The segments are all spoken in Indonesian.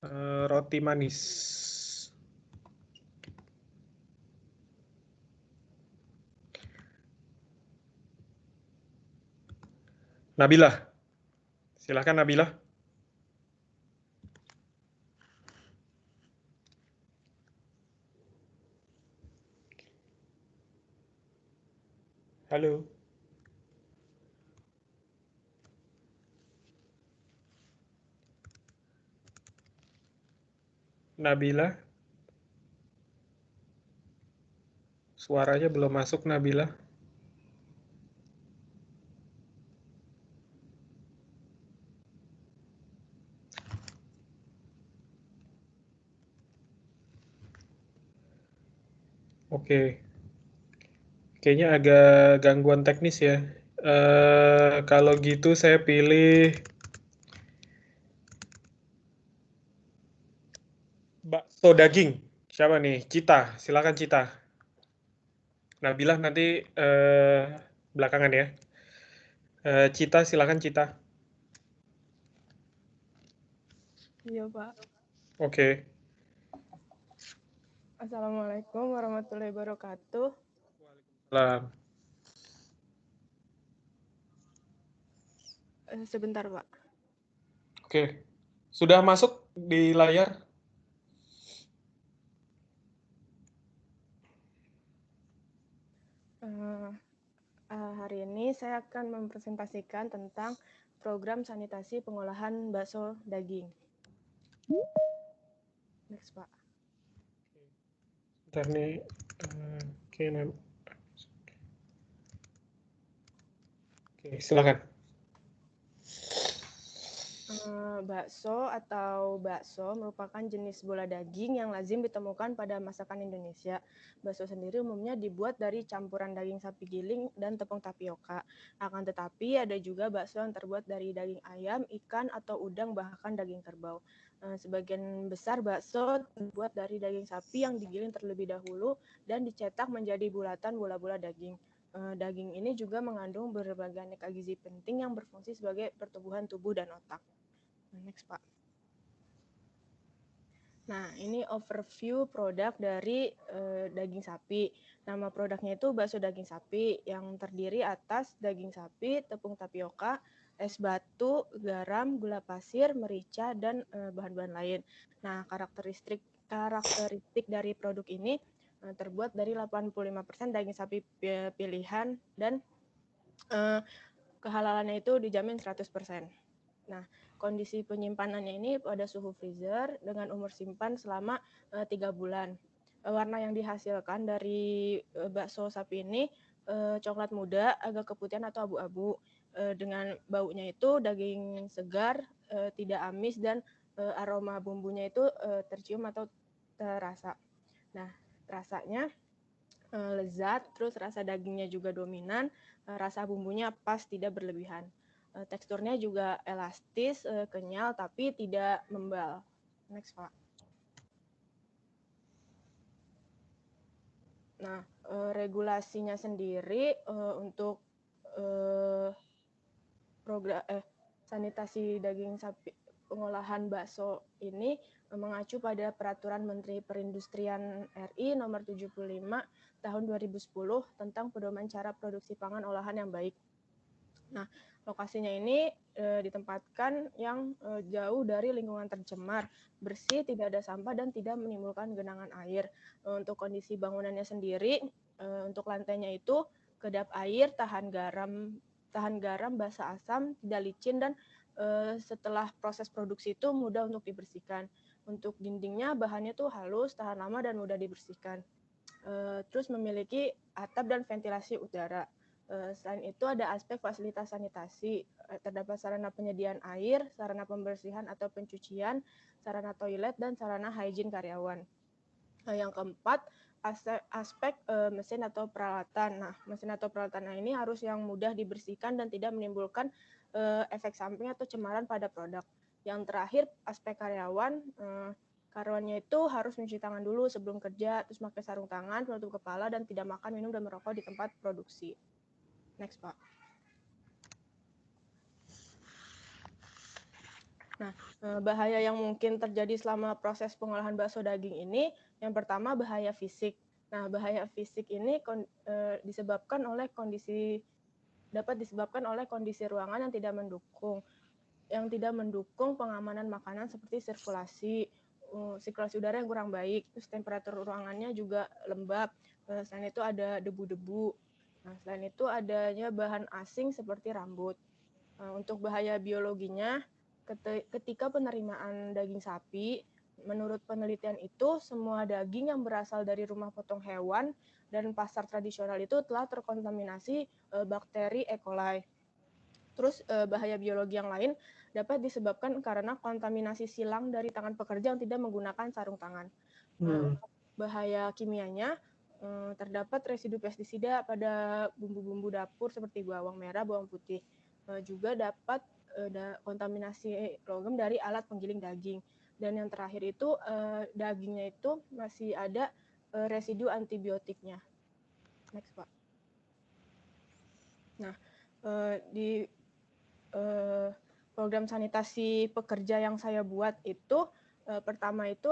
Roti manis. Nabilah. Silakan Nabilah. Halo. Nabilah. Suaranya belum masuk Nabilah. Oke. Kayaknya agak gangguan teknis ya. Kalau gitu saya pilih bakso daging. Siapa nih? Cita. Silakan Cita. Nabilah nanti belakangan ya. Cita, silakan Cita. Iya, Pak. Oke. Assalamualaikum warahmatullahi wabarakatuh. Waalaikumsalam. Sebentar, Pak. Oke. Sudah masuk di layar? Hari ini saya akan mempresentasikan tentang program sanitasi pengolahan bakso daging. Next, Pak. Bentar nih. Oke, silakan. Bakso atau bakso merupakan jenis bola daging yang lazim ditemukan pada masakan Indonesia. Bakso sendiri umumnya dibuat dari campuran daging sapi giling dan tepung tapioka. Akan tetapi ada juga bakso yang terbuat dari daging ayam, ikan, atau udang, bahkan daging kerbau. Sebagian besar bakso terbuat dari daging sapi yang digiling terlebih dahulu dan dicetak menjadi bulatan bola-bola daging. Daging ini juga mengandung berbagai aneka gizi penting yang berfungsi sebagai pertumbuhan tubuh dan otak. Next, Pak. Nah, ini overview produk dari daging sapi. Nama produknya itu bakso daging sapi yang terdiri atas daging sapi, tepung tapioka, es batu, garam, gula pasir, merica, dan bahan-bahan lain. Nah, karakteristik dari produk ini terbuat dari 85% daging sapi pilihan dan kehalalannya itu dijamin 100%. Nah, kondisi penyimpanannya ini pada suhu freezer dengan umur simpan selama 3 bulan. Warna yang dihasilkan dari bakso sapi ini coklat muda, agak keputihan atau abu-abu. Dengan baunya itu daging segar, tidak amis, dan aroma bumbunya itu tercium atau terasa. Nah, rasanya lezat, terus rasa dagingnya juga dominan, rasa bumbunya pas, tidak berlebihan. Teksturnya juga elastis, kenyal, tapi tidak membal. Next, Pak. Nah, regulasinya sendiri untuk program sanitasi daging sapi pengolahan bakso ini mengacu pada Peraturan Menteri Perindustrian RI Nomor 75 Tahun 2010 tentang pedoman cara produksi pangan olahan yang baik. Nah, lokasinya ini ditempatkan yang jauh dari lingkungan tercemar, bersih, tidak ada sampah, dan tidak menimbulkan genangan air. Untuk kondisi bangunannya sendiri, untuk lantainya itu kedap air, tahan garam, basa asam, tidak licin, dan setelah proses produksi itu mudah untuk dibersihkan. Untuk dindingnya bahannya tuh halus, tahan lama, dan mudah dibersihkan. Terus memiliki atap dan ventilasi udara. Selain itu ada aspek fasilitas sanitasi, terdapat sarana penyediaan air, sarana pembersihan atau pencucian, sarana toilet, dan sarana hygiene karyawan. Yang keempat, aspek mesin atau peralatan. Nah, mesin atau peralatan ini harus yang mudah dibersihkan dan tidak menimbulkan efek samping atau cemaran pada produk. Yang terakhir, aspek karyawan. Karyawannya itu harus mencuci tangan dulu sebelum kerja, terus pakai sarung tangan, penutup kepala, dan tidak makan, minum, dan merokok di tempat produksi. Next, Pak. Bahaya yang mungkin terjadi selama proses pengolahan bakso daging ini, yang pertama bahaya fisik. Nah, bahaya fisik ini dapat disebabkan oleh kondisi ruangan yang tidak mendukung pengamanan makanan seperti sirkulasi udara yang kurang baik, terus temperatur ruangannya juga lembab. Selain itu ada debu-debu. Nah, selain itu adanya bahan asing seperti rambut. Untuk bahaya biologinya, ketika penerimaan daging sapi, menurut penelitian itu, semua daging yang berasal dari rumah potong hewan dan pasar tradisional itu telah terkontaminasi bakteri E. coli. Terus bahaya biologi yang lain dapat disebabkan karena kontaminasi silang dari tangan pekerja yang tidak menggunakan sarung tangan. Bahaya kimianya, terdapat residu pestisida pada bumbu-bumbu dapur seperti bawang merah, bawang putih. Juga dapat kontaminasi logam dari alat penggiling daging. Dan yang terakhir itu dagingnya itu masih ada residu antibiotiknya. Next, Pak. Nah, di program sanitasi pekerja yang saya buat itu, pertama itu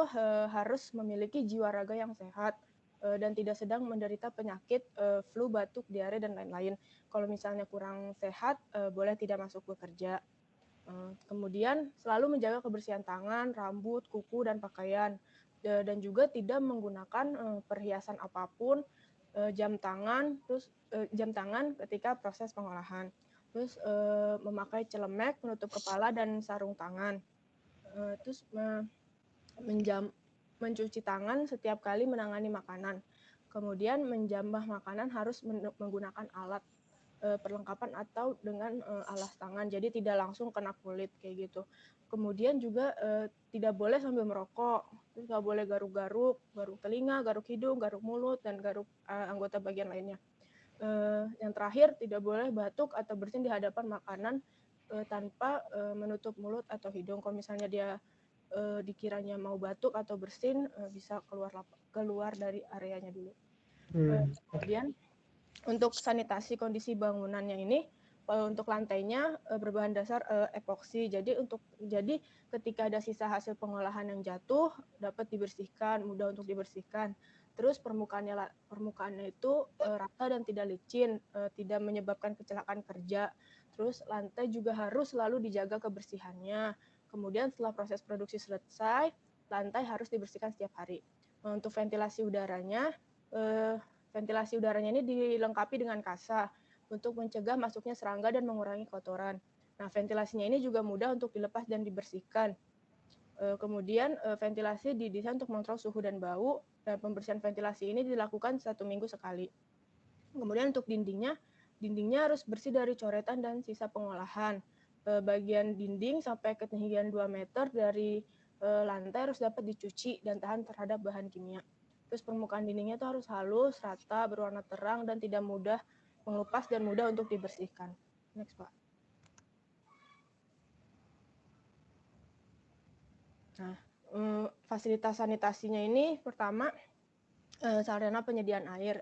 harus memiliki jiwa raga yang sehat dan tidak sedang menderita penyakit flu, batuk, diare, dan lain-lain. Kalau misalnya kurang sehat, boleh tidak masuk bekerja. Kemudian selalu menjaga kebersihan tangan, rambut, kuku, dan pakaian. Dan juga tidak menggunakan perhiasan apapun, jam tangan ketika proses pengolahan. Terus memakai celemek, penutup kepala, dan sarung tangan. Terus mencuci tangan setiap kali menangani makanan. Kemudian menjambah makanan harus menggunakan alat perlengkapan atau dengan alas tangan, jadi tidak langsung kena kulit kayak gitu. Kemudian juga tidak boleh sambil merokok, terus nggak boleh garuk-garuk telinga, garuk hidung, garuk mulut, dan garuk anggota bagian lainnya. Yang terakhir, tidak boleh batuk atau bersin di hadapan makanan tanpa menutup mulut atau hidung. Kalau misalnya dia dikiranya mau batuk atau bersin, bisa keluar dari areanya dulu. Kemudian untuk sanitasi kondisi bangunannya ini, untuk lantainya berbahan dasar epoksi. Jadi ketika ada sisa hasil pengolahan yang jatuh dapat dibersihkan, mudah untuk dibersihkan. Terus permukaannya itu rata dan tidak licin, tidak menyebabkan kecelakaan kerja. Terus lantai juga harus selalu dijaga kebersihannya. Kemudian setelah proses produksi selesai, lantai harus dibersihkan setiap hari. Untuk ventilasi udaranya ini dilengkapi dengan kasa untuk mencegah masuknya serangga dan mengurangi kotoran. Nah, ventilasinya ini juga mudah untuk dilepas dan dibersihkan. Kemudian ventilasi didesain untuk mengontrol suhu dan bau, dan pembersihan ventilasi ini dilakukan 1 minggu sekali. Kemudian untuk dindingnya harus bersih dari coretan dan sisa pengolahan. Bagian dinding sampai ketinggian 2 meter dari lantai harus dapat dicuci dan tahan terhadap bahan kimia. Terus permukaan dindingnya itu harus halus, rata, berwarna terang, dan tidak mudah mengelupas dan mudah untuk dibersihkan. Next, Pak. Nah, fasilitas sanitasinya ini pertama, sarana penyediaan air.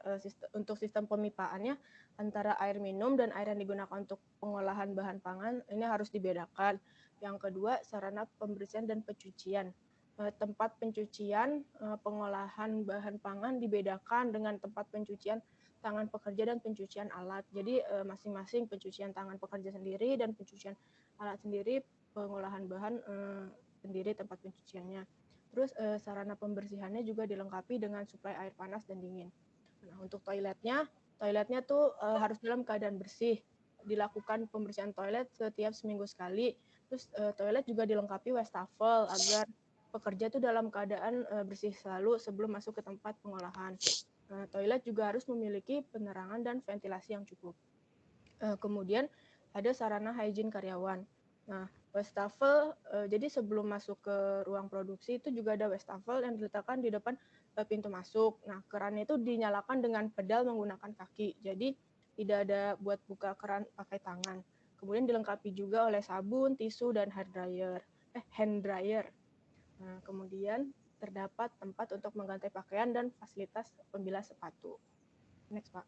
Untuk sistem pemipaannya antara air minum dan air yang digunakan untuk pengolahan bahan pangan ini harus dibedakan. Yang kedua, sarana pembersihan dan pencucian. Tempat pencucian pengolahan bahan pangan dibedakan dengan tempat pencucian tangan pekerja dan pencucian alat. Jadi masing-masing pencucian tangan pekerja sendiri dan pencucian alat sendiri, pengolahan bahan sendiri tempat pencuciannya. Terus sarana pembersihannya juga dilengkapi dengan suplai air panas dan dingin. Nah, untuk toiletnya tuh harus dalam keadaan bersih. Dilakukan pembersihan toilet setiap seminggu sekali. Terus toilet juga dilengkapi wastafel agar pekerja itu dalam keadaan bersih selalu sebelum masuk ke tempat pengolahan. Toilet juga harus memiliki penerangan dan ventilasi yang cukup. Kemudian ada sarana hygiene karyawan. Nah, wastafel, jadi sebelum masuk ke ruang produksi itu juga ada wastafel yang diletakkan di depan pintu masuk. Nah, kerannya itu dinyalakan dengan pedal menggunakan kaki. Jadi tidak ada buat buka keran pakai tangan. Kemudian dilengkapi juga oleh sabun, tisu, dan hand dryer. Nah, kemudian terdapat tempat untuk mengganti pakaian dan fasilitas pembilas sepatu. Next, Pak.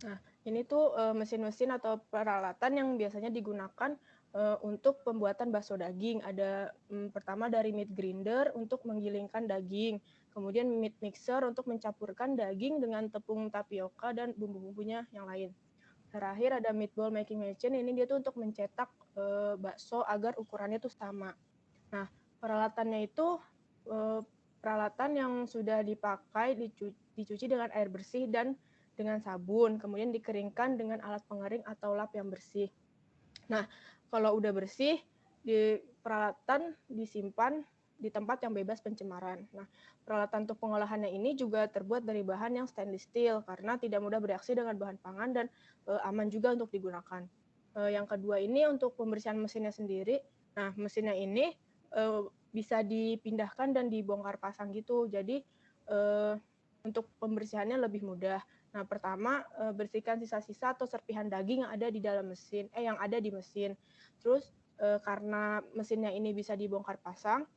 Nah, Ini tuh mesin-mesin atau peralatan yang biasanya digunakan untuk pembuatan bakso daging. Ada pertama dari meat grinder untuk menggilingkan daging, kemudian meat mixer untuk mencampurkan daging dengan tepung tapioka dan bumbu-bumbunya yang lain. Terakhir ada meatball making machine, ini dia tuh untuk mencetak bakso agar ukurannya tuh sama. Nah, peralatannya itu peralatan yang sudah dipakai, dicuci dengan air bersih dan dengan sabun, kemudian dikeringkan dengan alat pengering atau lap yang bersih. Nah, kalau udah bersih, peralatan disimpan di tempat yang bebas pencemaran. Nah, peralatan untuk pengolahannya ini juga terbuat dari bahan yang stainless steel karena tidak mudah bereaksi dengan bahan pangan dan aman juga untuk digunakan. Yang kedua ini untuk pembersihan mesinnya sendiri. Nah, mesinnya ini bisa dipindahkan dan dibongkar pasang gitu. Jadi untuk pembersihannya lebih mudah. Nah, pertama bersihkan sisa-sisa atau serpihan daging yang ada di dalam mesin, yang ada di mesin. Terus karena mesinnya ini bisa dibongkar pasang,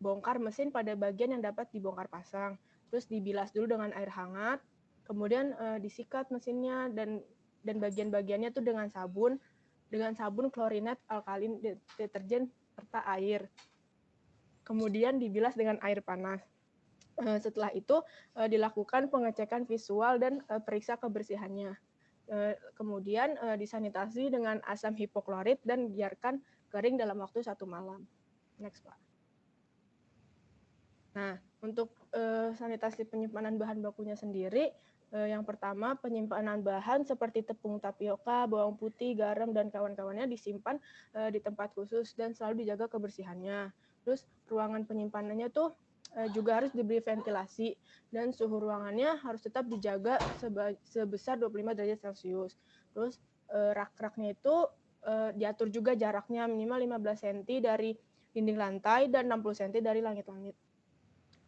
bongkar mesin pada bagian yang dapat dibongkar pasang. Terus dibilas dulu dengan air hangat, kemudian disikat mesinnya dan bagian-bagiannya tuh dengan sabun klorinat alkalin deterjen serta air. Kemudian dibilas dengan air panas. Setelah itu dilakukan pengecekan visual dan periksa kebersihannya. Kemudian disanitasi dengan asam hipoklorit dan biarkan kering dalam waktu 1 malam. Next, Pak. Nah, untuk sanitasi penyimpanan bahan bakunya sendiri, yang pertama penyimpanan bahan seperti tepung tapioka, bawang putih, garam, dan kawan-kawannya disimpan di tempat khusus dan selalu dijaga kebersihannya. Terus ruangan penyimpanannya tuh juga harus diberi ventilasi dan suhu ruangannya harus tetap dijaga sebesar 25 derajat Celcius. Terus rak-raknya itu diatur juga jaraknya minimal 15 cm dari dinding lantai dan 60 cm dari langit-langit.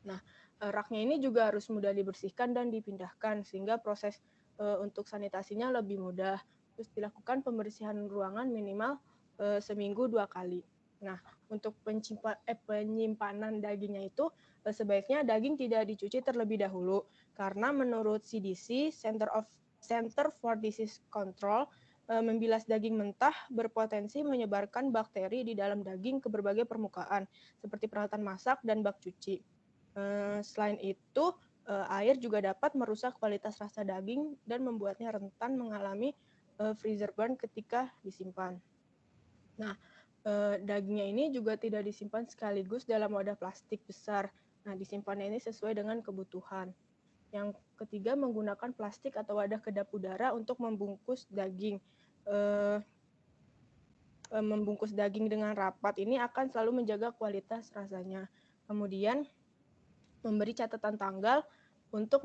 Nah, raknya ini juga harus mudah dibersihkan dan dipindahkan sehingga proses untuk sanitasinya lebih mudah. Terus dilakukan pembersihan ruangan minimal seminggu 2 kali. Nah, untuk penyimpanan dagingnya itu sebaiknya daging tidak dicuci terlebih dahulu karena menurut CDC Center for Disease Control membilas daging mentah berpotensi menyebarkan bakteri di dalam daging ke berbagai permukaan seperti peralatan masak dan bak cuci. Selain itu, air juga dapat merusak kualitas rasa daging dan membuatnya rentan mengalami freezer burn ketika disimpan. Nah, dagingnya ini juga tidak disimpan sekaligus dalam wadah plastik besar. Nah, disimpannya ini sesuai dengan kebutuhan. Yang ketiga, menggunakan plastik atau wadah kedap udara untuk membungkus daging. Membungkus daging dengan rapat ini akan selalu menjaga kualitas rasanya. Kemudian, memberi catatan tanggal untuk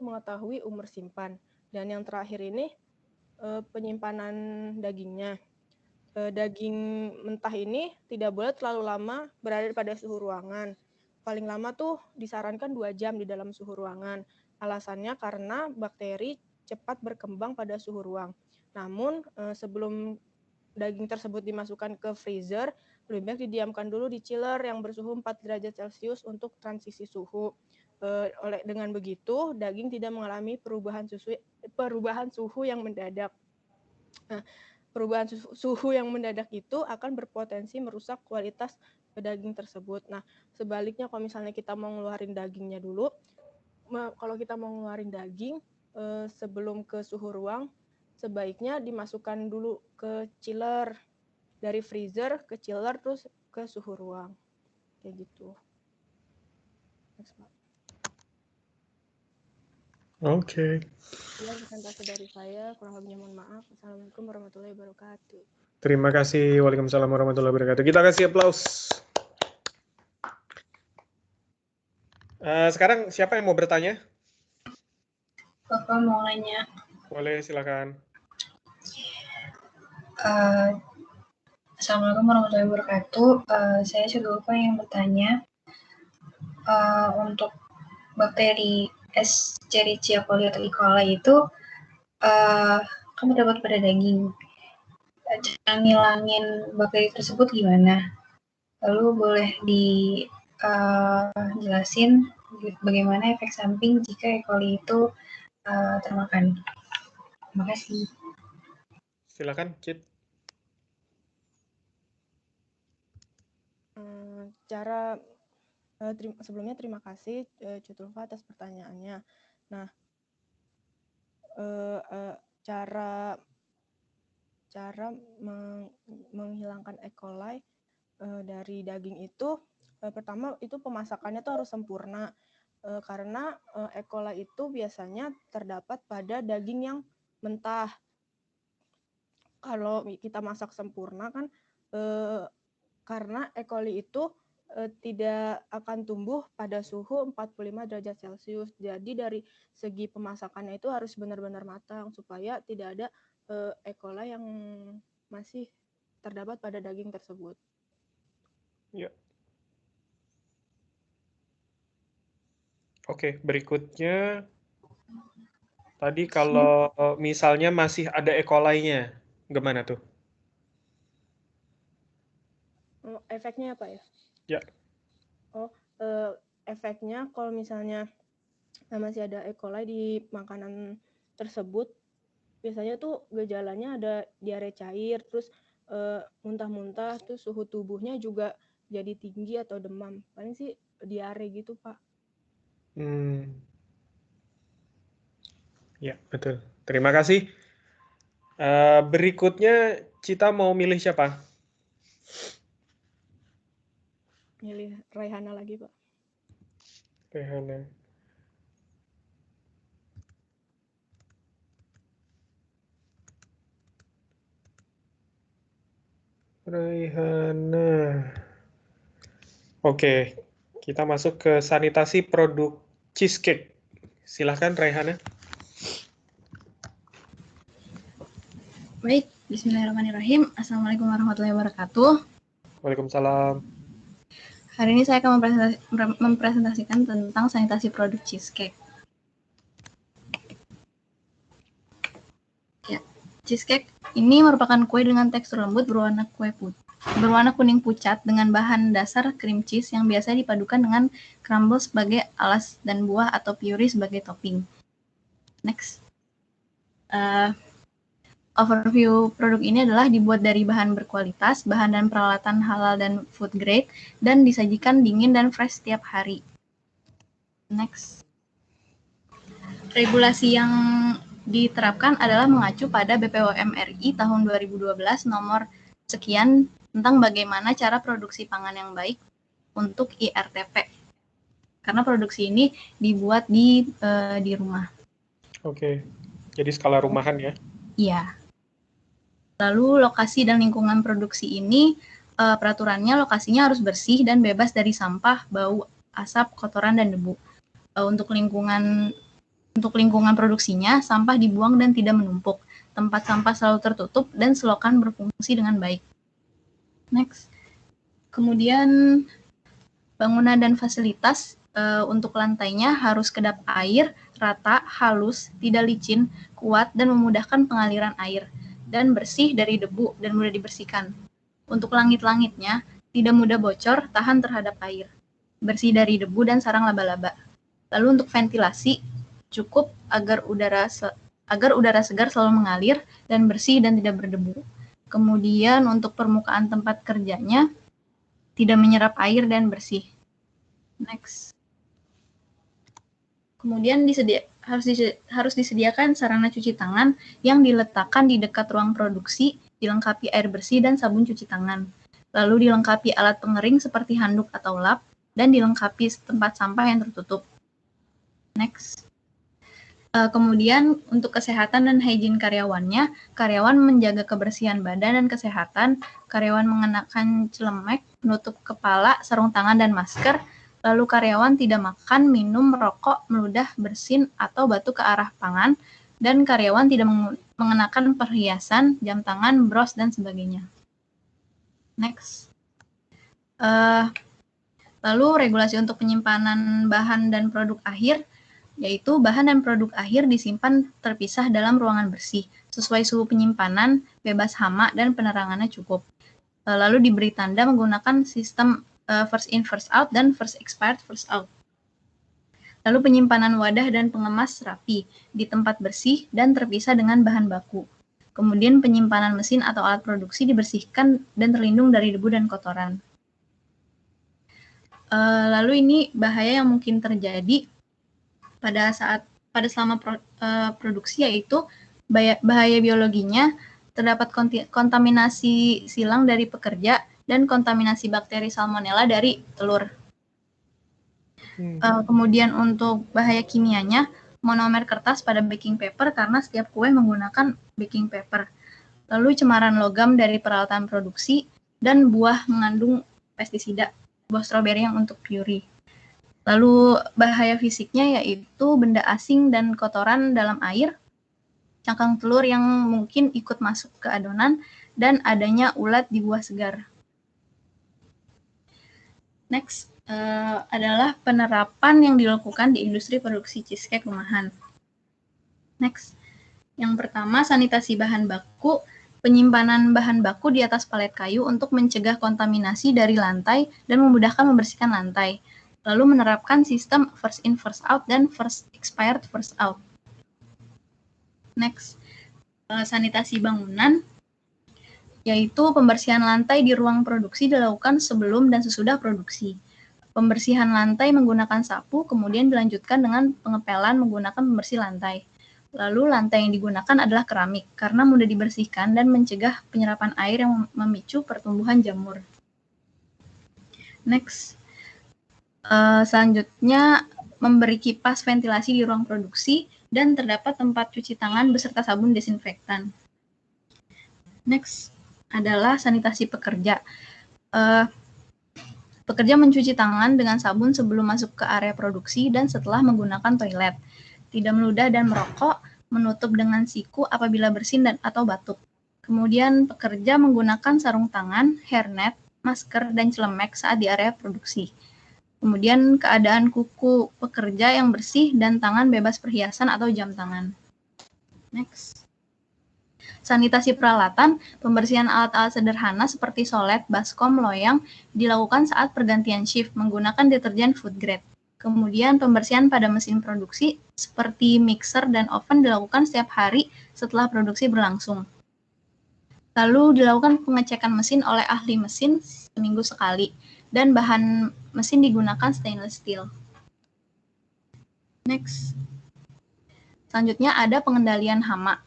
mengetahui umur simpan. Dan yang terakhir ini, penyimpanan dagingnya. Daging mentah ini tidak boleh terlalu lama berada pada suhu ruangan. Paling lama tuh disarankan 2 jam di dalam suhu ruangan. Alasannya karena bakteri cepat berkembang pada suhu ruang. Namun sebelum daging tersebut dimasukkan ke freezer, lebih baik didiamkan dulu di chiller yang bersuhu 4 derajat Celcius untuk transisi suhu. Dengan begitu, daging tidak mengalami perubahan suhu yang mendadak. Nah, perubahan suhu yang mendadak itu akan berpotensi merusak kualitas daging tersebut. Nah, sebaliknya kalau misalnya kita mau ngeluarin dagingnya dulu, kalau kita mau ngeluarin daging sebelum ke suhu ruang, sebaiknya dimasukkan dulu ke chiller, dari freezer ke chiller terus ke suhu ruang. Kayak gitu. Oke. Sekian presentasi dari saya, kurang lebihnya mohon maaf. Assalamualaikum warahmatullahi wabarakatuh. Terima kasih. Waalaikumsalam warahmatullahi wabarakatuh. Kita kasih aplaus. Sekarang siapa yang mau bertanya? Bapak mau nanya. Boleh, silakan. Assalamualaikum warahmatullahi wabarakatuh. Saya juga ingin bertanya untuk bakteri Escherichia coli atau E. coli itu kan terdapat pada daging. Cara ngilangin bakteri tersebut gimana? Lalu boleh dijelasin bagaimana efek samping jika E. coli itu termakan? Makasih. Silakan, Cit. Sebelumnya terima kasih Cutulfa atas pertanyaannya. Nah, cara menghilangkan E. coli dari daging itu, pertama itu pemasakannya tuh harus sempurna, karena E. coli itu biasanya terdapat pada daging yang mentah. Kalau kita masak sempurna kan, karena E. coli itu tidak akan tumbuh pada suhu 45 derajat Celcius. Jadi dari segi pemasakannya itu harus benar-benar matang supaya tidak ada E. coli yang masih terdapat pada daging tersebut. Ya. Oke, berikutnya tadi kalau misalnya masih ada E. coli-nya, gimana tuh? Efeknya apa ya? Ya. Efeknya kalau misalnya masih ada E. coli di makanan tersebut, biasanya tuh gejalanya ada diare cair, terus muntah-muntah, terus suhu tubuhnya juga jadi tinggi atau demam. Paling sih diare gitu, Pak. Ya, betul. Terima kasih. Berikutnya, Cita mau milih siapa? Milih Raihana lagi, Pak. Rehana. Oke, kita masuk ke sanitasi produk cheesecake. Silahkan, Raihana. Baik, bismillahirrahmanirrahim. Assalamualaikum warahmatullahi wabarakatuh. Waalaikumsalam. Hari ini saya akan mempresentasikan tentang sanitasi produk cheesecake. Ya, cheesecake ini merupakan kue dengan tekstur lembut berwarna kuning pucat dengan bahan dasar cream cheese yang biasa dipadukan dengan crumble sebagai alas dan buah atau puree sebagai topping. Next. Overview produk ini adalah dibuat dari bahan berkualitas, bahan dan peralatan halal dan food grade, dan disajikan dingin dan fresh setiap hari. Next. Regulasi yang diterapkan adalah mengacu pada BPOM RI tahun 2012 nomor sekian tentang bagaimana cara produksi pangan yang baik untuk IRTP. Karena produksi ini dibuat di rumah. Oke, jadi skala rumahan ya? Iya. Lalu lokasi dan lingkungan produksi ini, peraturannya lokasinya harus bersih dan bebas dari sampah, bau, asap, kotoran, dan debu. Untuk lingkungan produksinya, sampah dibuang dan tidak menumpuk. Tempat sampah selalu tertutup dan selokan berfungsi dengan baik. Next. Kemudian bangunan dan fasilitas untuk lantainya harus kedap air, rata, halus, tidak licin, kuat, dan memudahkan pengaliran air, dan bersih dari debu dan mudah dibersihkan. Untuk langit-langitnya, tidak mudah bocor, tahan terhadap air, bersih dari debu dan sarang laba-laba. Lalu untuk ventilasi, cukup agar udara segar selalu mengalir dan bersih dan tidak berdebu. Kemudian untuk permukaan tempat kerjanya, tidak menyerap air dan bersih. Next. Kemudian harus disediakan sarana cuci tangan yang diletakkan di dekat ruang produksi, dilengkapi air bersih dan sabun cuci tangan. Lalu dilengkapi alat pengering seperti handuk atau lap, dan dilengkapi tempat sampah yang tertutup. Next. Kemudian untuk kesehatan dan hygiene karyawannya, karyawan menjaga kebersihan badan dan kesehatan, karyawan mengenakan celemek, penutup kepala, sarung tangan, dan masker. Lalu karyawan tidak makan, minum, merokok, meludah, bersin, atau batuk ke arah pangan, dan karyawan tidak mengenakan perhiasan, jam tangan, bros, dan sebagainya. Next. Lalu regulasi untuk penyimpanan bahan dan produk akhir, yaitu bahan dan produk akhir disimpan terpisah dalam ruangan bersih, sesuai suhu penyimpanan, bebas hama, dan penerangannya cukup. Lalu diberi tanda menggunakan sistem first in, first out, dan first expired, first out. Lalu penyimpanan wadah dan pengemas rapi di tempat bersih dan terpisah dengan bahan baku. Kemudian penyimpanan mesin atau alat produksi dibersihkan dan terlindung dari debu dan kotoran. Lalu ini bahaya yang mungkin terjadi pada selama produksi, yaitu bahaya biologinya, terdapat kontaminasi silang dari pekerja dan kontaminasi bakteri salmonella dari telur. Kemudian untuk bahaya kimianya, monomer kertas pada baking paper karena setiap kue menggunakan baking paper. Lalu cemaran logam dari peralatan produksi dan buah mengandung pestisida, buah stroberi yang untuk puree. Lalu bahaya fisiknya yaitu benda asing dan kotoran dalam air, cangkang telur yang mungkin ikut masuk ke adonan, dan adanya ulat di buah segar. Next adalah penerapan yang dilakukan di industri produksi cheesecake rumahan. Next, yang pertama sanitasi bahan baku, penyimpanan bahan baku di atas palet kayu untuk mencegah kontaminasi dari lantai dan memudahkan membersihkan lantai. Lalu menerapkan sistem first in first out dan first expired first out. Next, sanitasi bangunan, yaitu pembersihan lantai di ruang produksi dilakukan sebelum dan sesudah produksi. Pembersihan lantai menggunakan sapu, kemudian dilanjutkan dengan pengepelan menggunakan pembersih lantai. Lalu lantai yang digunakan adalah keramik, karena mudah dibersihkan dan mencegah penyerapan air yang memicu pertumbuhan jamur. Next, selanjutnya memberi kipas ventilasi di ruang produksi dan terdapat tempat cuci tangan beserta sabun desinfektan. Next adalah sanitasi pekerja. Pekerja mencuci tangan dengan sabun sebelum masuk ke area produksi dan setelah menggunakan toilet. Tidak meludah dan merokok, menutup dengan siku apabila bersin atau batuk. Kemudian pekerja menggunakan sarung tangan, hairnet, masker, dan celemek saat di area produksi. Kemudian keadaan kuku pekerja yang bersih dan tangan bebas perhiasan atau jam tangan. Next. Sanitasi peralatan, pembersihan alat-alat sederhana seperti solet, baskom, loyang dilakukan saat pergantian shift menggunakan deterjen food grade. Kemudian pembersihan pada mesin produksi seperti mixer dan oven dilakukan setiap hari setelah produksi berlangsung. Lalu dilakukan pengecekan mesin oleh ahli mesin seminggu sekali dan bahan mesin digunakan stainless steel. Next. Selanjutnya ada pengendalian hama.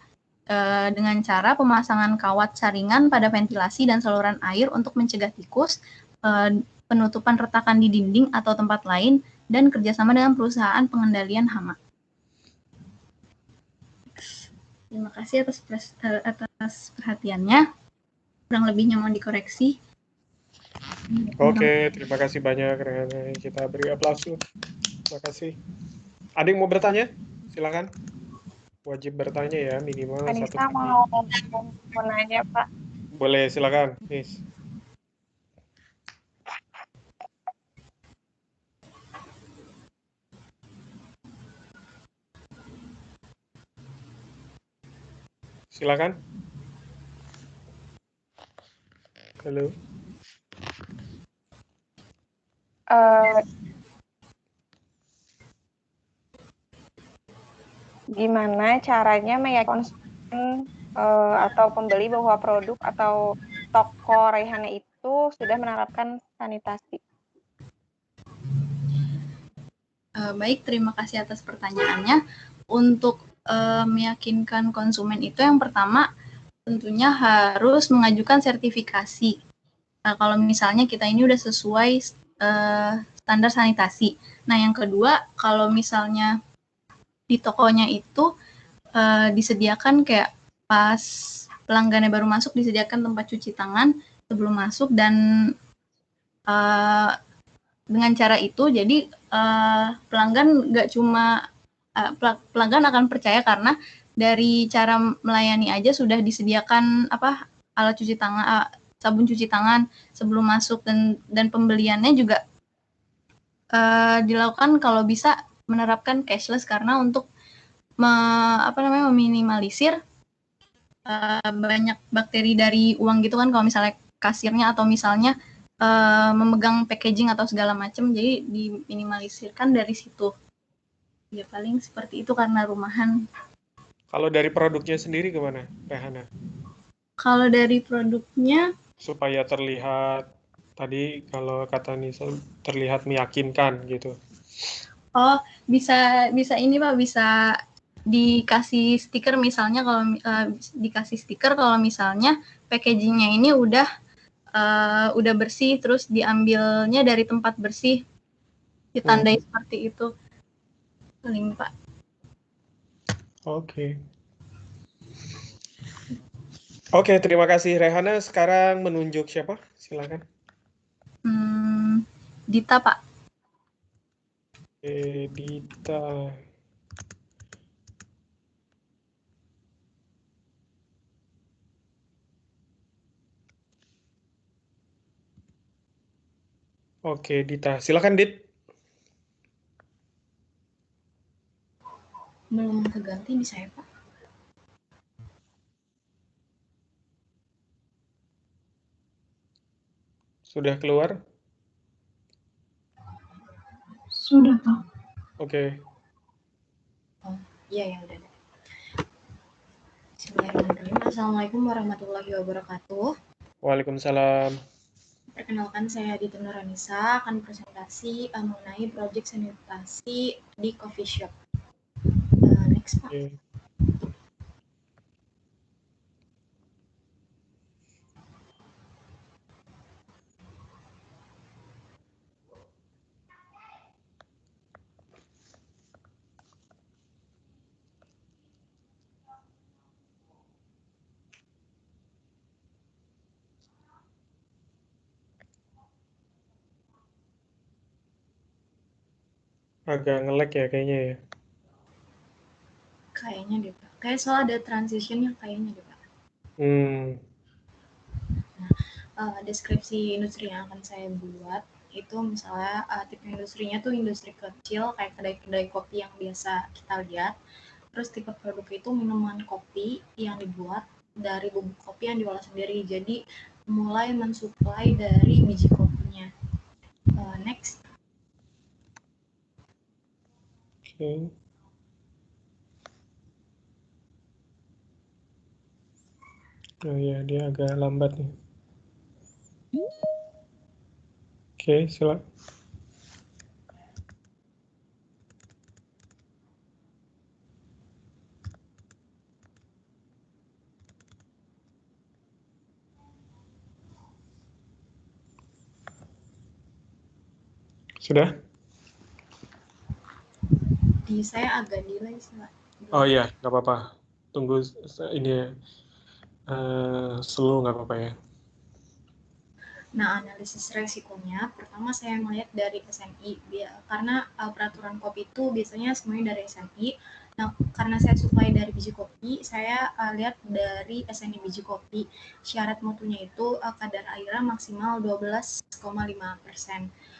Dengan cara pemasangan kawat saringan pada ventilasi dan saluran air untuk mencegah tikus, penutupan retakan di dinding atau tempat lain, dan kerjasama dengan perusahaan pengendalian hama. Terima kasih atas perhatiannya. Kurang lebihnya mohon dikoreksi. Oke, terima kasih banyak. Kita beri aplausus. Terima kasih. Ada yang mau bertanya? Silakan. Wajib bertanya ya, minimal Anissa satu. mau nanya, Pak. Boleh, silakan, Miss. Silakan. Halo. Gimana caranya meyakinkan konsumen atau pembeli bahwa produk atau toko Raihana itu sudah menerapkan sanitasi? Baik, terima kasih atas pertanyaannya. Untuk meyakinkan konsumen itu yang pertama tentunya harus mengajukan sertifikasi. Kalau misalnya kita ini udah sesuai standar sanitasi. Nah, yang kedua, kalau misalnya di tokonya itu disediakan kayak pas pelanggannya baru masuk disediakan tempat cuci tangan sebelum masuk, dan dengan cara itu jadi pelanggan nggak cuma pelanggan akan percaya karena dari cara melayani aja sudah disediakan alat cuci tangan, sabun cuci tangan sebelum masuk, dan pembeliannya juga dilakukan kalau bisa menerapkan cashless karena untuk meminimalisir banyak bakteri dari uang gitu kan, kalau misalnya kasirnya atau misalnya memegang packaging atau segala macam, jadi diminimalisirkan dari situ. Ya paling seperti itu karena rumahan. Kalau dari produknya sendiri gimana, Rehana? Kalau dari produknya, Supaya terlihat, tadi kalau kata Nisa, terlihat meyakinkan gitu. oh bisa ini Pak, bisa dikasih stiker misalnya kalau dikasih stiker kalau misalnya packagingnya ini udah bersih, terus diambilnya dari tempat bersih, ditandai seperti itu. Paling Pak. Oke. Oke, terima kasih Rehana. Sekarang menunjuk siapa? Silakan. Dita Pak. Dita. Oke, Dita. Silakan, Dit. Belum keganti, bisa ya Pak? Sudah keluar? Sudah, Pak. Oke. Oh, iya ya udah. Bismillahirrahmanirrahim. Assalamualaikum warahmatullahi wabarakatuh. Waalaikumsalam. Perkenalkan, saya Dita Nurhanisa akan presentasi mengenai proyek sanitasi di coffee shop. Next Pak. Oke. Agak nge-lag ya kayaknya ya. Kayaknya deh Pak. Kayak soal ada transition yang kayaknya deh Pak. Deskripsi industri yang akan saya buat itu misalnya tipe industrinya tuh industri kecil kayak kedai-kedai kopi yang biasa kita lihat. Terus tipe produk itu minuman kopi yang dibuat dari bubuk kopi yang diolah sendiri. Jadi mulai mensuplai dari biji kopinya. Next. Oke. Oh ya, dia agak lambat nih. Oke, silakan. Sudah? Di saya agak delay sih Pak. Oh iya, nggak apa-apa. Tunggu ini ya. Slow nggak apa-apa ya. Nah, analisis resikonya, pertama saya melihat dari SNI, karena peraturan kopi itu biasanya semuanya dari SNI. Nah, karena saya supply dari biji kopi, saya lihat dari SNI biji kopi, syarat mutunya itu kadar airnya maksimal 12,5%.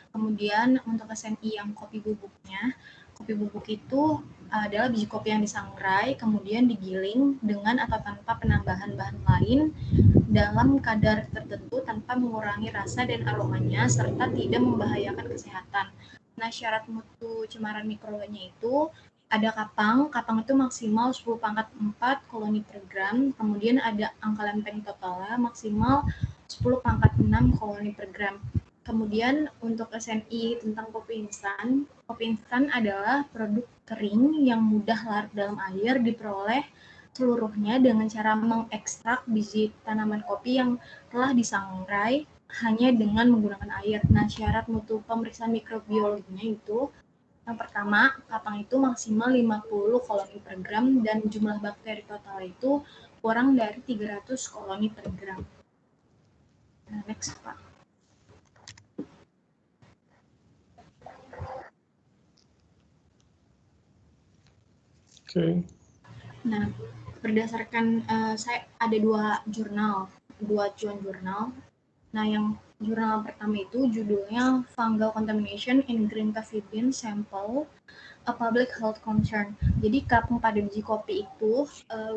Kemudian untuk SNI yang kopi bubuknya, kopi bubuk itu adalah biji kopi yang disangrai, kemudian digiling dengan atau tanpa penambahan bahan lain dalam kadar tertentu tanpa mengurangi rasa dan aromanya serta tidak membahayakan kesehatan. Nah, syarat mutu cemaran mikronya itu ada kapang itu maksimal 10 pangkat 4 koloni per gram, kemudian ada angka lempeng totalnya maksimal 10 pangkat 6 koloni per gram. Kemudian untuk SNI tentang kopi instan adalah produk kering yang mudah larut dalam air, diperoleh seluruhnya dengan cara mengekstrak biji tanaman kopi yang telah disangrai hanya dengan menggunakan air. Nah, syarat mutu pemeriksaan mikrobiologinya itu yang pertama, kapang itu maksimal 50 koloni per gram dan jumlah bakteri total itu kurang dari 300 koloni per gram. Nah, next Pak. Oke. Nah, berdasarkan saya ada dua acuan jurnal. Nah, yang jurnal pertama itu judulnya Fungal Contamination in Green Coffee Bean Sample, a Public Health Concern. Jadi kapung pada biji kopi itu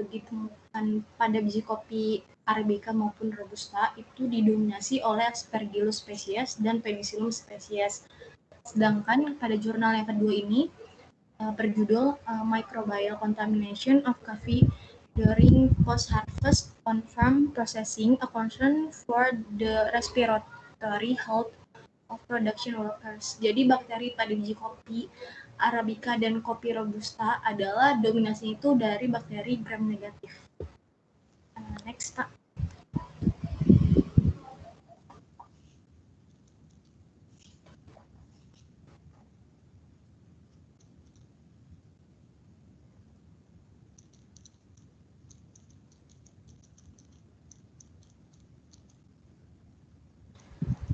ditemukan pada biji kopi Arabica maupun Robusta itu didominasi oleh Aspergillus species dan Penicillium species. Sedangkan pada jurnal yang kedua ini berjudul Microbial Contamination of Coffee During Post-Harvest On-Farm Processing, a Concern for the Respiratory Health of Production Workers. Jadi bakteri pada biji kopi Arabica dan kopi Robusta adalah dominasinya itu dari bakteri gram negatif. Next, Pak.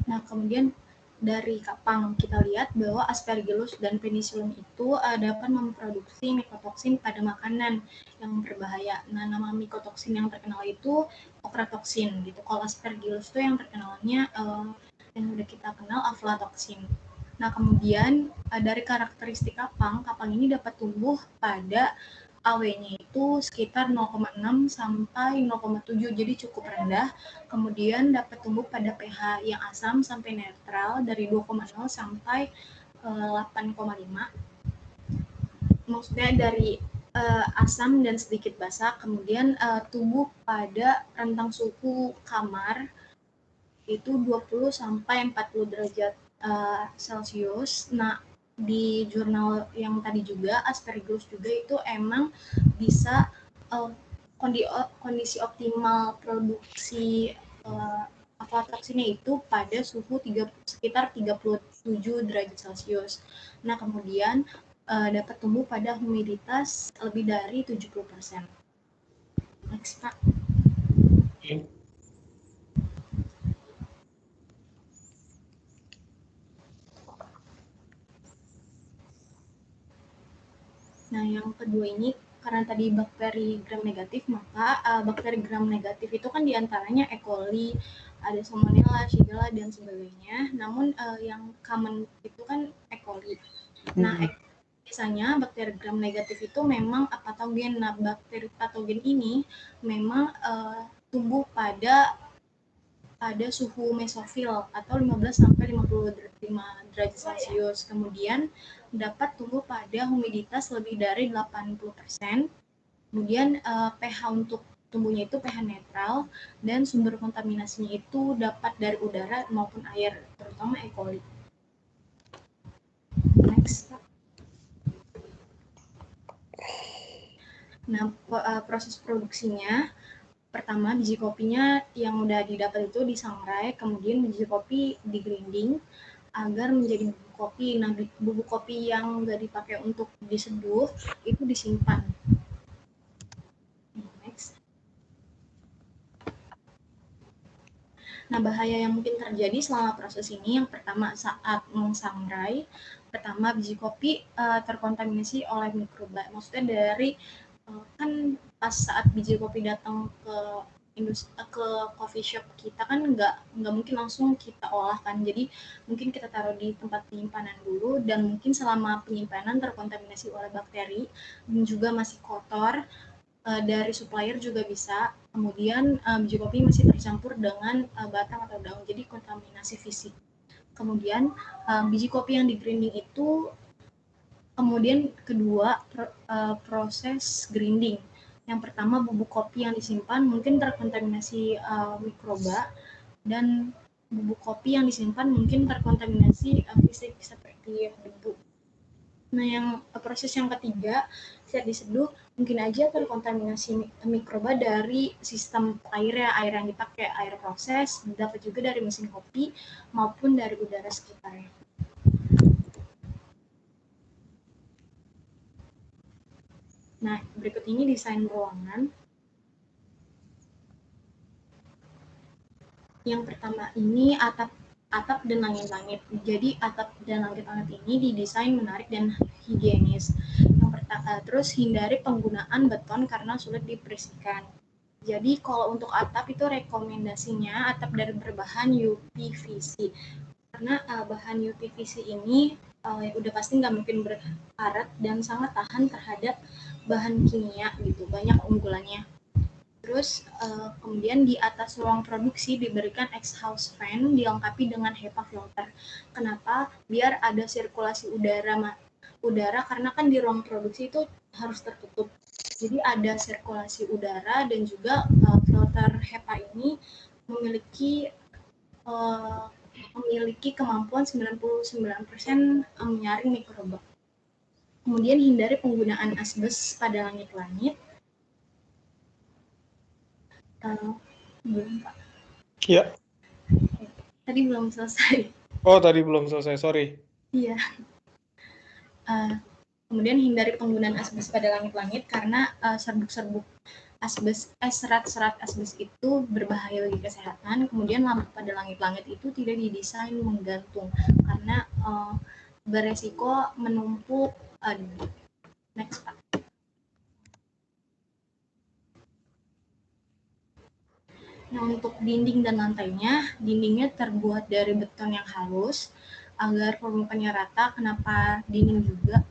Nah, kemudian dari kapang kita lihat bahwa Aspergillus dan Penicillium itu dapat memproduksi mikotoksin pada makanan yang berbahaya. Nah, nama mikotoksin yang terkenal itu ochratoxin gitu. Kalau Aspergillus itu yang terkenalnya yang udah kita kenal aflatoksin. Nah, kemudian dari karakteristik kapang ini dapat tumbuh pada AW-nya itu sekitar 0,6 sampai 0,7, jadi cukup rendah. Kemudian dapat tumbuh pada pH yang asam sampai netral dari 2,0 sampai 8,5. Maksudnya dari asam dan sedikit basah. Kemudian tumbuh pada rentang suhu kamar itu 20 sampai 40 derajat Celcius. Nah, di jurnal yang tadi juga Aspergillus juga itu emang bisa kondisi optimal produksi aflatoksinnya itu pada suhu sekitar 37 derajat Celcius. Nah, kemudian dapat tumbuh pada humiditas lebih dari 70%. Next, Pak. Nah, yang kedua ini karena tadi bakteri gram negatif, maka bakteri gram negatif itu kan diantaranya E. coli, ada Salmonella, Shigella, dan sebagainya. Namun yang common itu kan E. coli. Nah, biasanya bakteri gram negatif itu memang patogen. Nah, bakteri patogen ini memang tumbuh pada suhu mesofil atau 15 sampai 55 derajat Celcius. Kemudian dapat tumbuh pada humiditas lebih dari 80%. Kemudian pH untuk tumbuhnya itu pH netral dan sumber kontaminasinya itu dapat dari udara maupun air, terutama E. coli. Next. Nah, proses produksinya pertama biji kopinya yang udah didapat itu disangrai, kemudian biji kopi digrinding agar menjadi bubuk kopi. Nah, bubuk kopi yang udah dipakai untuk diseduh itu disimpan. Next. Nah, bahaya yang mungkin terjadi selama proses ini, yang pertama saat mensangrai, pertama biji kopi terkontaminasi oleh mikroba. Maksudnya dari kan pas saat biji kopi datang ke coffee shop kita kan nggak mungkin langsung kita olah kan, jadi mungkin kita taruh di tempat penyimpanan dulu dan mungkin selama penyimpanan terkontaminasi oleh bakteri dan juga masih kotor dari supplier juga bisa. Kemudian biji kopi masih tercampur dengan batang atau daun, jadi kontaminasi fisik. Kemudian biji kopi yang di-grinding itu kemudian kedua proses grinding. Yang pertama bubuk kopi yang disimpan mungkin terkontaminasi mikroba, dan bubuk kopi yang disimpan mungkin terkontaminasi fisik seperti debu. Nah, yang proses yang ketiga saat diseduh mungkin aja terkontaminasi mikroba dari sistem air yang dipakai, air proses, dapat juga dari mesin kopi maupun dari udara sekitarnya. Nah, berikut ini desain ruangan. Yang pertama ini atap dan langit-langit. Jadi atap dan langit-langit ini didesain menarik dan higienis. Yang pertama, terus hindari penggunaan beton karena sulit dibersihkan. Jadi kalau untuk atap itu rekomendasinya atap dari berbahan UPVC. Karena bahan UPVC ini udah pasti nggak mungkin berkarat dan sangat tahan terhadap bahan kimia gitu, banyak unggulannya. Terus kemudian di atas ruang produksi diberikan exhaust fan dilengkapi dengan HEPA filter. Kenapa? Biar ada sirkulasi udara udara karena kan di ruang produksi itu harus tertutup. Jadi ada sirkulasi udara dan juga filter HEPA ini memiliki kemampuan 99% menyaring mikroba. Kemudian hindari penggunaan asbes pada langit-langit. Belum, Pak. Iya. Tadi belum selesai. Oh, tadi belum selesai, sorry. Iya. Kemudian hindari penggunaan asbes pada langit-langit karena serbuk-serbuk asbes, serat-serat asbes itu berbahaya bagi kesehatan. Kemudian lampu pada langit-langit itu tidak didesain menggantung karena beresiko menumpuk. Next, Pak. Nah, untuk dinding dan lantainya, dindingnya terbuat dari beton yang halus agar permukaannya rata. Kenapa dinding juga?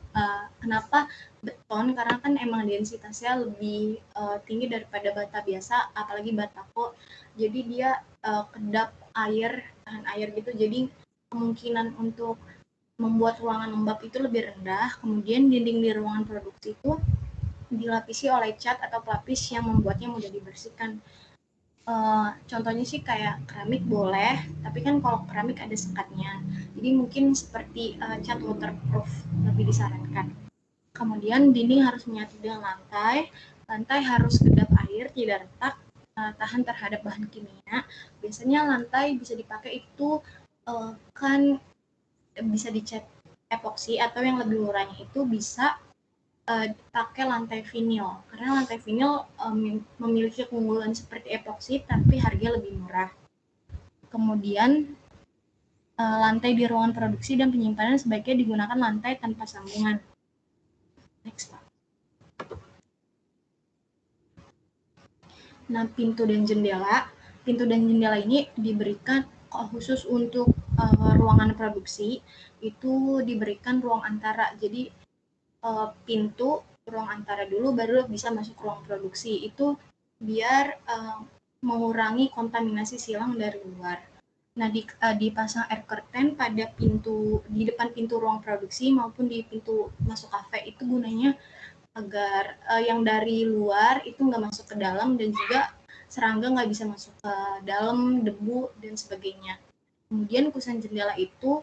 Kenapa beton? Karena kan emang densitasnya lebih tinggi daripada bata biasa, apalagi batako. Jadi dia kedap air, tahan air gitu. Jadi kemungkinan untuk membuat ruangan lembab itu lebih rendah. Kemudian dinding di ruangan produksi itu dilapisi oleh cat atau pelapis yang membuatnya mudah dibersihkan. Contohnya sih kayak keramik boleh, tapi kan kalau keramik ada sekatnya. Jadi mungkin seperti cat waterproof lebih disarankan. Kemudian dinding harus menyatu dengan lantai. Lantai harus kedap air, tidak retak, tahan terhadap bahan kimia. Biasanya lantai bisa dipakai itu kan bisa dicat epoksi atau yang lebih murahnya itu bisa pakai lantai vinil karena lantai vinil memiliki keunggulan seperti epoksi tapi harga lebih murah. Kemudian lantai di ruangan produksi dan penyimpanan sebaiknya digunakan lantai tanpa sambungan. Next, Pak. Nah, pintu dan jendela ini diberikan khusus untuk ruangan produksi itu diberikan ruang antara. Jadi pintu ruang antara dulu baru bisa masuk ruang produksi, itu biar mengurangi kontaminasi silang dari luar. Nah, dipasang air curtain pada pintu di depan pintu ruang produksi maupun di pintu masuk kafe itu gunanya agar yang dari luar itu nggak masuk ke dalam dan juga serangga nggak bisa masuk ke dalam, debu dan sebagainya. Kemudian kusen jendela itu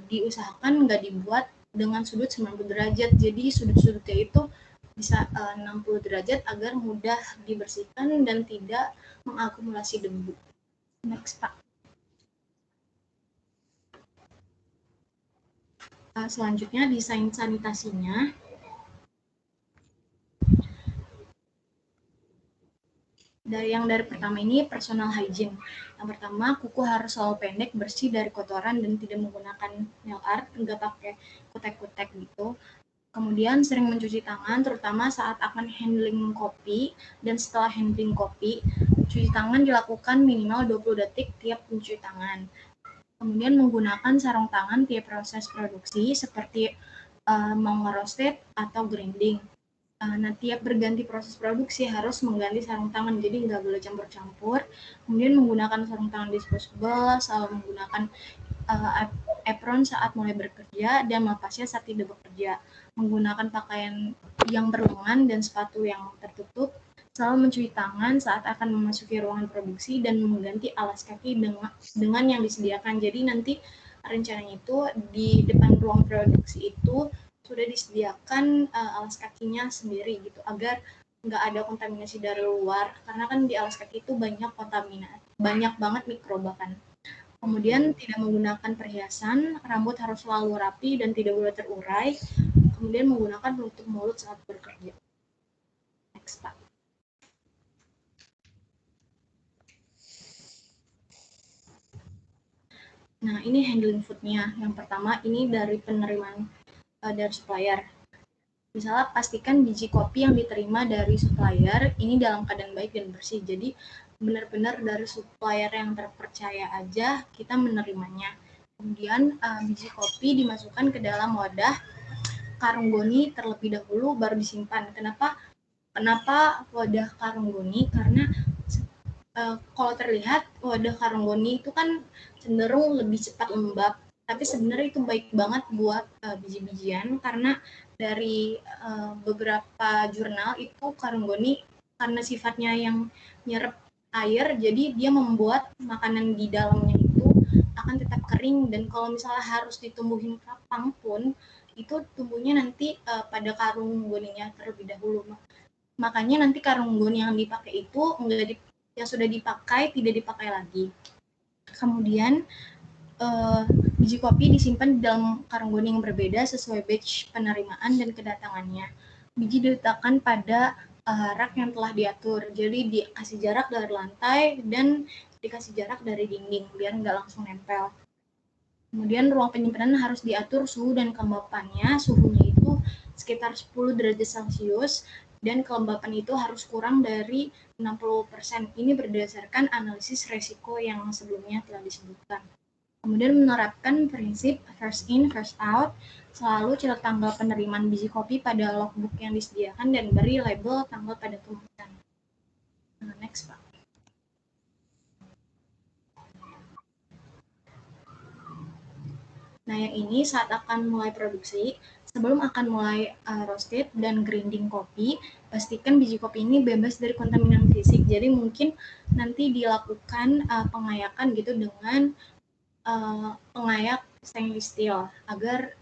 diusahakan nggak dibuat dengan sudut 90 derajat. Jadi sudut-sudutnya itu bisa 60 derajat agar mudah dibersihkan dan tidak mengakumulasi debu. Next, Pak. Selanjutnya desain sanitasinya. Dari pertama ini personal hygiene. Yang pertama, kuku harus selalu pendek, bersih dari kotoran dan tidak menggunakan nail art, nggak pakai kutek-kutek gitu. Kemudian sering mencuci tangan, terutama saat akan handling kopi dan setelah handling kopi. Cuci tangan dilakukan minimal 20 detik tiap mencuci tangan. Kemudian menggunakan sarung tangan tiap proses produksi seperti mau ngerosted atau grinding. Nah, tiap berganti proses produksi harus mengganti sarung tangan, jadi nggak boleh campur-campur. Kemudian menggunakan sarung tangan disposable, selalu menggunakan apron saat mulai bekerja dan melepasnya saat tidak bekerja. Menggunakan pakaian yang berlengan dan sepatu yang tertutup. Selalu mencuci tangan saat akan memasuki ruangan produksi dan mengganti alas kaki dengan yang disediakan. Jadi nanti rencananya itu di depan ruang produksi itu sudah disediakan alas kakinya sendiri gitu agar nggak ada kontaminasi dari luar karena kan di alas kaki itu banyak banget mikroba kan. Kemudian tidak menggunakan perhiasan, rambut harus selalu rapi dan tidak boleh terurai. Kemudian menggunakan penutup mulut saat bekerja. Next, Pak. Nah, ini handling food-nya. Yang pertama ini dari penerimaan dari supplier. Misalnya pastikan biji kopi yang diterima dari supplier ini dalam keadaan baik dan bersih. Jadi benar-benar dari supplier yang terpercaya aja kita menerimanya. Kemudian biji kopi dimasukkan ke dalam wadah karung goni terlebih dahulu baru disimpan. Kenapa wadah karung goni? Karena kalau terlihat wadah karung goni itu kan cenderung lebih cepat lembab Tapi sebenarnya itu baik banget buat biji-bijian, karena dari beberapa jurnal itu karung goni karena sifatnya yang nyerap air, jadi dia membuat makanan di dalamnya itu akan tetap kering, dan kalau misalnya harus ditumbuhin kapang pun itu tumbuhnya nanti pada karung goninya terlebih dahulu. Makanya nanti karung goni yang dipakai itu yang sudah dipakai tidak dipakai lagi. Kemudian biji kopi disimpan di dalam karung goni yang berbeda sesuai batch penerimaan dan kedatangannya. Biji diletakkan pada rak yang telah diatur, jadi dikasih jarak dari lantai dan dikasih jarak dari dinding biar nggak langsung nempel. Kemudian ruang penyimpanan harus diatur suhu dan kelembapannya. Suhunya itu sekitar 10 derajat Celcius dan kelembapan itu harus kurang dari 60%. Ini berdasarkan analisis resiko yang sebelumnya telah disebutkan. Kemudian menerapkan prinsip first in, first out, selalu catat tanggal penerimaan biji kopi pada logbook yang disediakan dan beri label tanggal pada kemasan. Next, Pak. Nah, yang ini saat akan mulai produksi, sebelum akan mulai roasted dan grinding kopi, pastikan biji kopi ini bebas dari kontaminan fisik. Jadi mungkin nanti dilakukan pengayakan gitu dengan pengayak stainless steel agar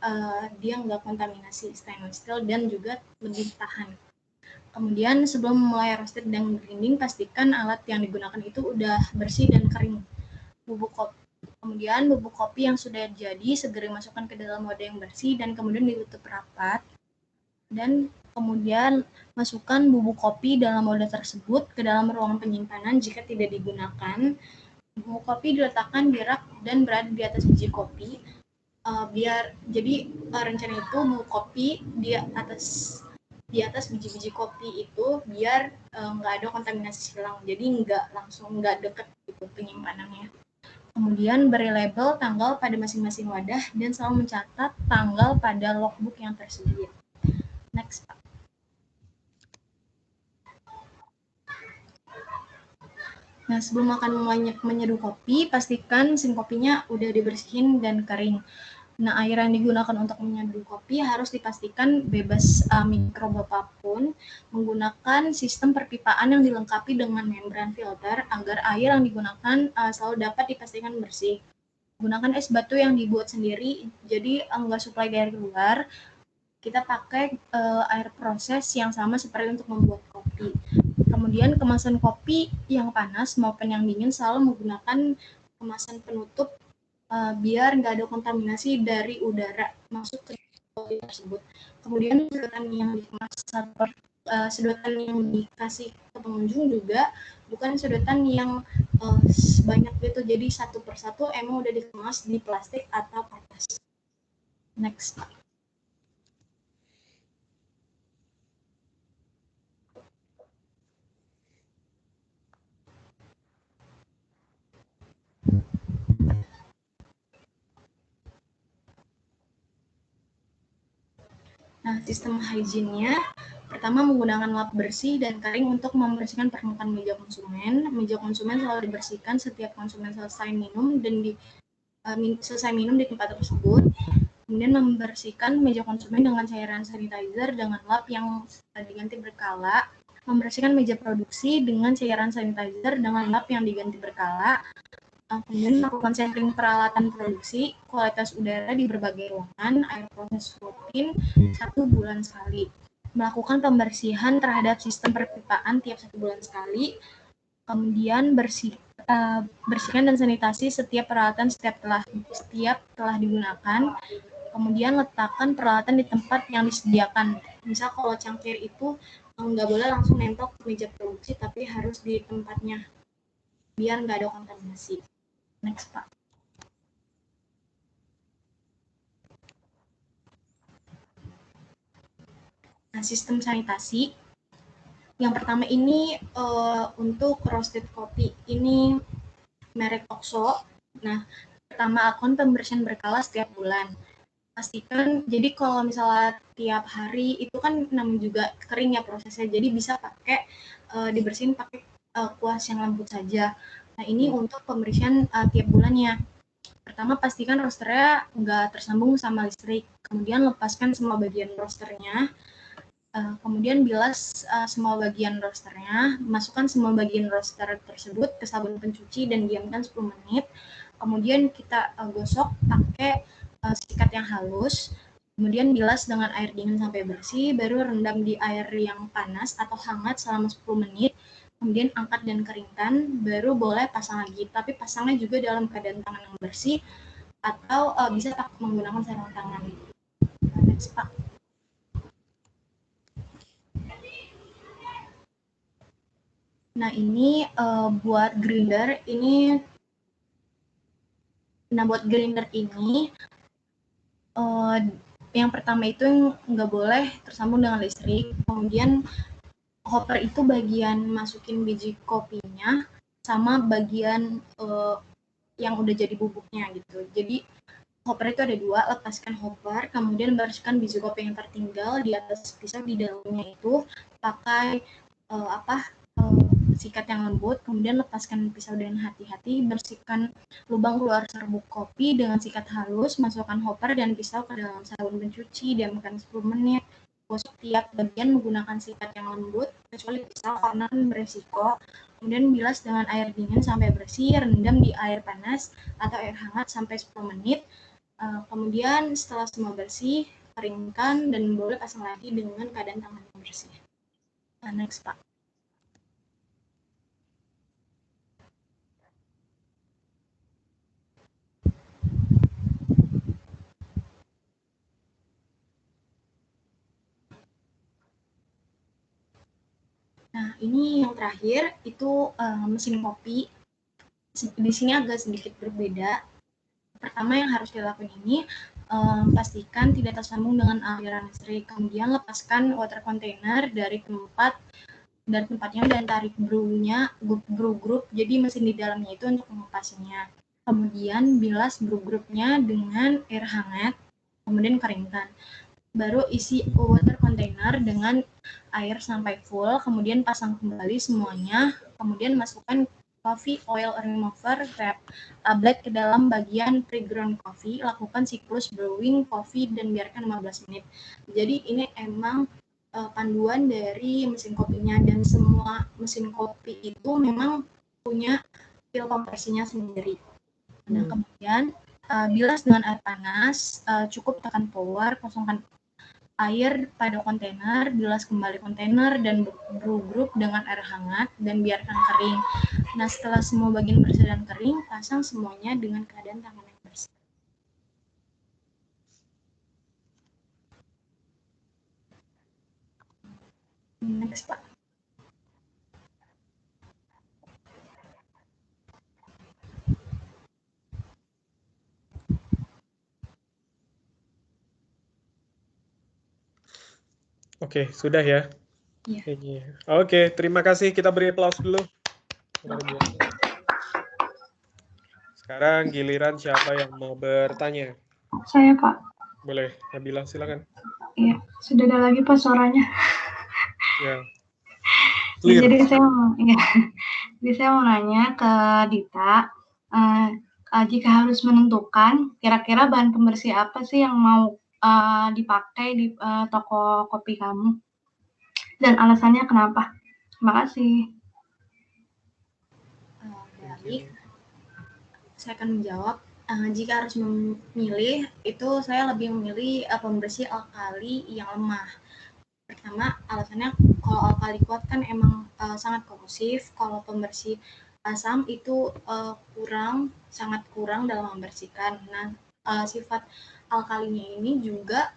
dia nggak kontaminasi stainless steel dan juga lebih tahan. Kemudian sebelum mulai roasted dan grinding, pastikan alat yang digunakan itu udah bersih dan kering. Kemudian bubuk kopi yang sudah jadi segera masukkan ke dalam wadah yang bersih dan kemudian ditutup rapat. Dan kemudian masukkan bubuk kopi dalam wadah tersebut ke dalam ruang penyimpanan jika tidak digunakan. Bubuk kopi diletakkan di rak dan berada di atas biji kopi. Rencana itu bubuk kopi di atas biji-biji kopi itu biar nggak ada kontaminasi silang. Jadi nggak deket gitu penyimpanannya. Kemudian beri label tanggal pada masing-masing wadah dan selalu mencatat tanggal pada logbook yang tersedia. Next, Pak. Nah, sebelum akan menyeduh kopi, pastikan mesin kopinya udah dibersihin dan kering. Nah, air yang digunakan untuk menyeduh kopi harus dipastikan bebas mikroba apapun, menggunakan sistem perpipaan yang dilengkapi dengan membran filter agar air yang digunakan selalu dapat dipastikan bersih. Gunakan es batu yang dibuat sendiri, jadi enggak supply dari luar. Kita pakai air proses yang sama seperti untuk membuat kopi. Kemudian kemasan kopi yang panas maupun yang dingin selalu menggunakan kemasan penutup biar nggak ada kontaminasi dari udara masuk ke kopi tersebut. Kemudian sedotan yang dikasih ke pengunjung juga bukan sedotan yang banyak gitu, jadi satu persatu emang udah dikemas di plastik atau kertas. Next. Nah, sistem hygiene-nya pertama menggunakan lap bersih dan kering untuk membersihkan permukaan meja konsumen. Meja konsumen selalu dibersihkan setiap konsumen selesai minum di tempat tersebut. Kemudian membersihkan meja konsumen dengan cairan sanitizer dengan lap yang diganti berkala. Membersihkan meja produksi dengan cairan sanitizer dengan lap yang diganti berkala. Kemudian melakukan sampling peralatan produksi, kualitas udara di berbagai ruangan, air proses rutin 1 bulan sekali. Melakukan pembersihan terhadap sistem perpipaan tiap 1 bulan sekali. Kemudian bersihkan dan sanitasi setiap peralatan setiap telah digunakan. Kemudian letakkan peralatan di tempat yang disediakan. Misal kalau cangkir itu nggak boleh langsung nempel ke meja produksi, tapi harus di tempatnya biar nggak ada kontaminasi. Next, Pak. Nah, sistem sanitasi. Yang pertama ini untuk roasted kopi. Ini merek Oxo. Nah, pertama lakukan pembersihan berkala setiap bulan. Pastikan, jadi kalau misalnya tiap hari itu kan namanya juga kering ya prosesnya, jadi bisa pakai dibersihin pakai kuas yang lembut saja. Nah, ini untuk pembersihan tiap bulannya. Pertama, pastikan rosternya nggak tersambung sama listrik. Kemudian lepaskan semua bagian rosternya. Kemudian bilas semua bagian rosternya. Masukkan semua bagian roster tersebut ke sabun pencuci dan diamkan 10 menit. Kemudian kita gosok pakai sikat yang halus. Kemudian bilas dengan air dingin sampai bersih, baru rendam di air yang panas atau hangat selama 10 menit. Kemudian angkat dan keringkan, baru boleh pasang lagi. Tapi pasangnya juga dalam keadaan tangan yang bersih atau bisa menggunakan sarung tangan. Next, Pak. Nah, ini buat grinder ini. Nah, buat grinder ini yang pertama itu nggak boleh tersambung dengan listrik. Kemudian hopper itu bagian masukin biji kopinya sama bagian yang udah jadi bubuknya gitu. Jadi hopper itu ada dua, lepaskan hopper, kemudian bersihkan biji kopi yang tertinggal di atas pisau di dalamnya itu pakai sikat yang lembut, kemudian lepaskan pisau dengan hati-hati, bersihkan lubang keluar serbuk kopi dengan sikat halus, masukkan hopper dan pisau ke dalam sabun pencuci, diamkan 10 menit, gosok tiap bagian menggunakan sikat yang lembut, kecuali pisau karena beresiko, kemudian bilas dengan air dingin sampai bersih, rendam di air panas atau air hangat sampai 10 menit, kemudian setelah semua bersih, keringkan dan boleh pasang lagi dengan keadaan tangan yang bersih. Next, Pak. Nah, ini yang terakhir itu mesin kopi. Di sini agak sedikit berbeda. Pertama yang harus dilakukan ini pastikan tidak tersambung dengan aliran listrik. Kemudian lepaskan water container dari tempatnya dan tarik brew group. Jadi mesin di dalamnya itu untuk mengepasnya. Kemudian bilas brew groupnya dengan air hangat. Kemudian keringkan. Baru isi water container dengan air sampai full, kemudian pasang kembali semuanya, kemudian masukkan coffee oil remover wrap tablet ke dalam bagian pre-ground coffee, lakukan siklus brewing coffee dan biarkan 15 menit. Jadi ini emang panduan dari mesin kopinya, dan semua mesin kopi itu memang punya fil kompresinya sendiri. Nah, kemudian bilas dengan air panas, cukup tekan power, kosongkan air pada kontainer, bilas kembali kontainer dan brew group dengan air hangat dan biarkan kering. Nah, setelah semua bagian bersih dan kering, pasang semuanya dengan keadaan tangan yang bersih. Next, Pak. Oke, sudah ya? Iya. Oke, terima kasih. Kita beri aplaus dulu. Sekarang giliran siapa yang mau bertanya? Saya, Pak. Boleh, Nabila, silakan. Iya, sudah ada lagi Pak suaranya. Ya. Ya, jadi saya mau nanya ke Dita, jika harus menentukan kira-kira bahan pembersih apa sih yang mau dipakai di toko kopi kamu, dan alasannya kenapa? Terima kasih. Baik, saya akan menjawab. Jika harus memilih, itu saya lebih memilih pembersih alkali yang lemah. Pertama, alasannya kalau alkali kuat kan emang sangat korosif. Kalau pembersih asam itu sangat kurang dalam membersihkan. Nah, sifat alkalinya ini juga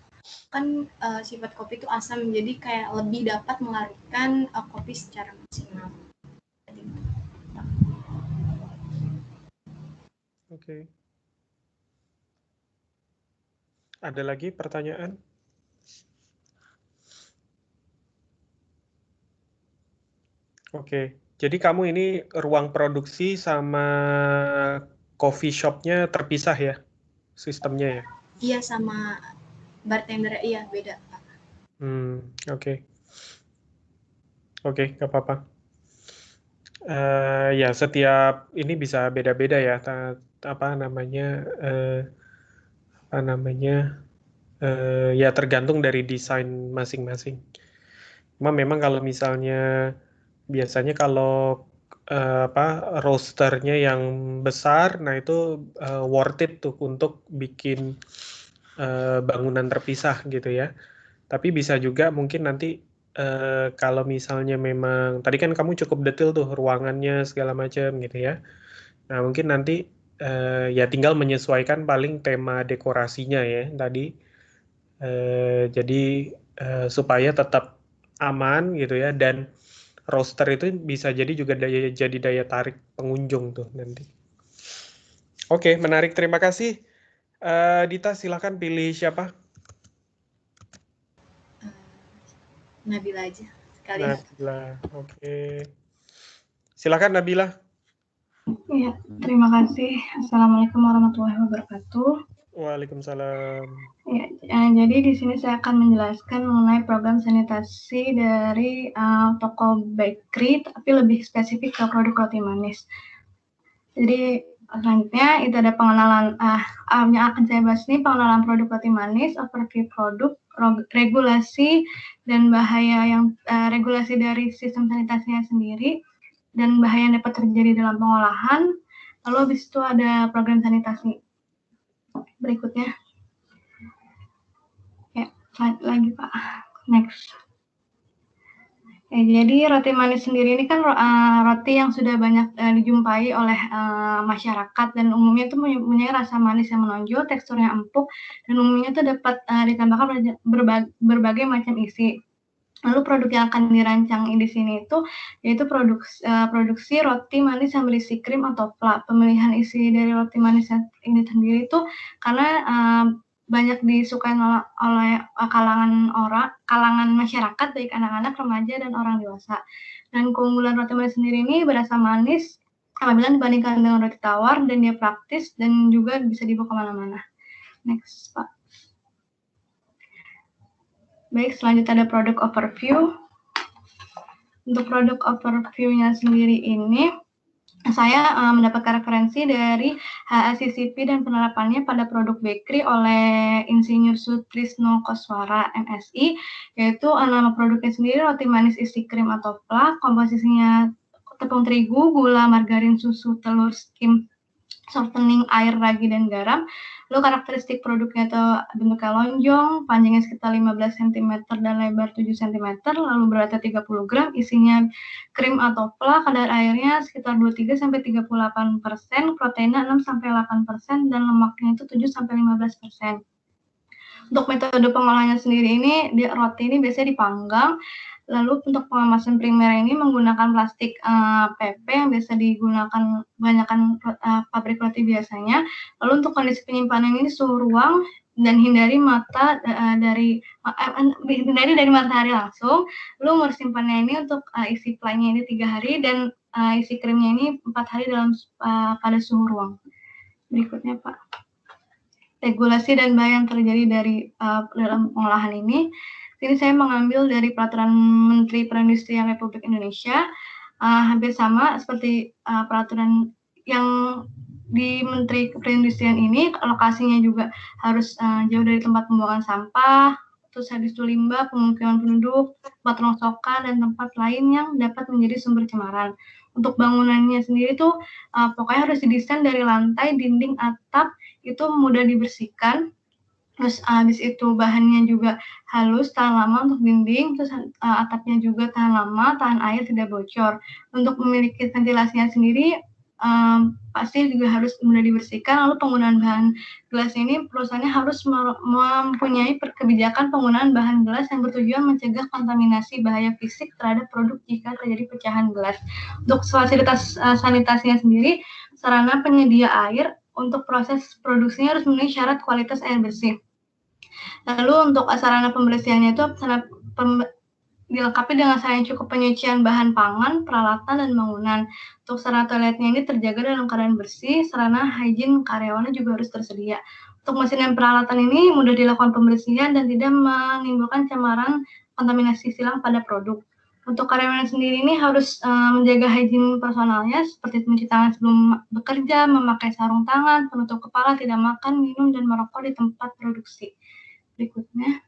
kan sifat kopi itu asam, jadi kayak lebih dapat melarikan kopi secara maksimal. Oke. Ada lagi pertanyaan? Oke, jadi kamu ini ruang produksi sama coffee shop-nya terpisah ya, sistemnya ya? Iya, sama bartender, iya beda, Pak. Oke. Oke, nggak apa-apa. Ya, setiap ini bisa beda-beda ya. ya tergantung dari desain masing-masing. Cuma memang kalau misalnya biasanya kalau roasternya yang besar, nah itu worth it tuh untuk bikin bangunan terpisah gitu ya. Tapi bisa juga mungkin nanti kalau misalnya memang tadi kan kamu cukup detail tuh ruangannya segala macam gitu ya. Nah mungkin nanti ya tinggal menyesuaikan paling tema dekorasinya ya tadi. Jadi supaya tetap aman gitu ya dan roster itu bisa jadi juga jadi daya tarik pengunjung tuh nanti. Oke, menarik. Terima kasih. Dita, silakan pilih siapa? Nabila aja sekalian. Nabila. Oke. Silakan Nabila. Iya, terima kasih. Assalamualaikum warahmatullahi wabarakatuh. Waalaikumsalam. Ya, jadi di sini saya akan menjelaskan mengenai program sanitasi dari toko bakery, tapi lebih spesifik ke produk roti manis. Jadi selanjutnya itu ada pengenalan, yang akan saya bahas ini pengenalan produk roti manis, overview produk, regulasi dan bahaya yang regulasi dari sistem sanitasinya sendiri, dan bahaya yang dapat terjadi dalam pengolahan. Lalu habis itu ada program sanitasi. Berikutnya. Ya, slide lagi Pak. Next. Ya, jadi roti manis sendiri ini kan roti yang sudah banyak dijumpai oleh masyarakat dan umumnya itu mempunyai rasa manis yang menonjol, teksturnya empuk, dan umumnya itu dapat ditambahkan berbagai macam isi. Lalu produk yang akan dirancang di sini itu yaitu produksi roti manis yang berisi krim atau fla. Pemilihan isi dari roti manis ini sendiri itu karena banyak disukai oleh kalangan masyarakat, baik anak-anak, remaja, dan orang dewasa. Dan keunggulan roti manis sendiri ini berasa manis apabila dibandingkan dengan roti tawar, dan dia praktis dan juga bisa dibawa kemana-mana. Next, Pak. Baik, selanjutnya ada produk overview. Untuk produk overview-nya sendiri ini, saya mendapatkan referensi dari HACCP dan penerapannya pada produk bakery oleh Insinyur Sutrisno Koswara, MSI, yaitu nama produknya sendiri roti manis isi krim atau fla, komposisinya tepung terigu, gula, margarin, susu, telur, skim, softening, air, ragi, dan garam. Lalu karakteristik produknya itu bentuknya lonjong, panjangnya sekitar 15 cm dan lebar 7 cm, lalu beratnya 30 gram, isinya krim atau fla, kadar airnya sekitar 23-38%, proteinnya 6-8%, dan lemaknya itu 7-15%. Untuk metode pengolahannya sendiri ini, roti ini biasanya dipanggang. Lalu untuk pengemasan primer ini menggunakan plastik PP yang biasa digunakan kebanyakan pabrik roti biasanya. Lalu untuk kondisi penyimpanan ini suhu ruang dan hindari dari matahari langsung. Lalu umur simpannya ini untuk isi flanya ini 3 hari dan isi krimnya ini 4 hari pada suhu ruang. Berikutnya Pak. Regulasi dan bahaya yang terjadi dalam pengolahan ini. Sini saya mengambil dari Peraturan Menteri Perindustrian Republik Indonesia, hampir sama seperti peraturan yang di Menteri Perindustrian ini. Lokasinya juga harus jauh dari tempat pembuangan sampah, terus habis itu limbah, pemukiman penduduk, tempat rongsokan, dan tempat lain yang dapat menjadi sumber cemaran. Untuk bangunannya sendiri tuh pokoknya harus didesain dari lantai, dinding, atap, itu mudah dibersihkan. Terus habis itu bahannya juga halus, tahan lama untuk dinding, terus atapnya juga tahan lama, tahan air, tidak bocor. Untuk memiliki ventilasinya sendiri, pasti juga harus mudah dibersihkan. Lalu penggunaan bahan gelas ini, perusahaannya harus mempunyai kebijakan penggunaan bahan gelas yang bertujuan mencegah kontaminasi bahaya fisik terhadap produk jika terjadi pecahan gelas. Untuk fasilitas sanitasinya sendiri, sarana penyedia air, untuk proses produksinya harus memenuhi syarat kualitas air bersih. Lalu untuk sarana pembersihannya itu dilengkapi dengan sarana yang cukup penyucian bahan pangan, peralatan, dan bangunan. Untuk sarana toiletnya ini terjaga dalam keadaan bersih, sarana hygiene karyawannya juga harus tersedia. Untuk mesin dan peralatan ini mudah dilakukan pembersihan dan tidak menimbulkan cemaran kontaminasi silang pada produk. Untuk karyawan sendiri ini harus menjaga hygiene personalnya seperti mencuci tangan sebelum bekerja, memakai sarung tangan, penutup kepala, tidak makan, minum, dan merokok di tempat produksi. Berikutnya.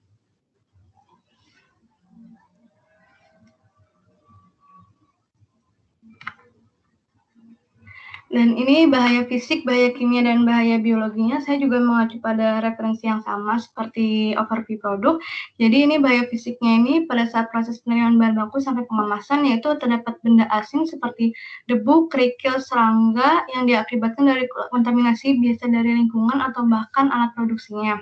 Dan ini bahaya fisik, bahaya kimia, dan bahaya biologinya. Saya juga mengacu pada referensi yang sama seperti overview produk. Jadi ini bahaya fisiknya ini pada saat proses penerimaan bahan baku sampai pengemasan, yaitu terdapat benda asing seperti debu, kerikil, serangga yang diakibatkan dari kontaminasi biasa dari lingkungan atau bahkan alat produksinya.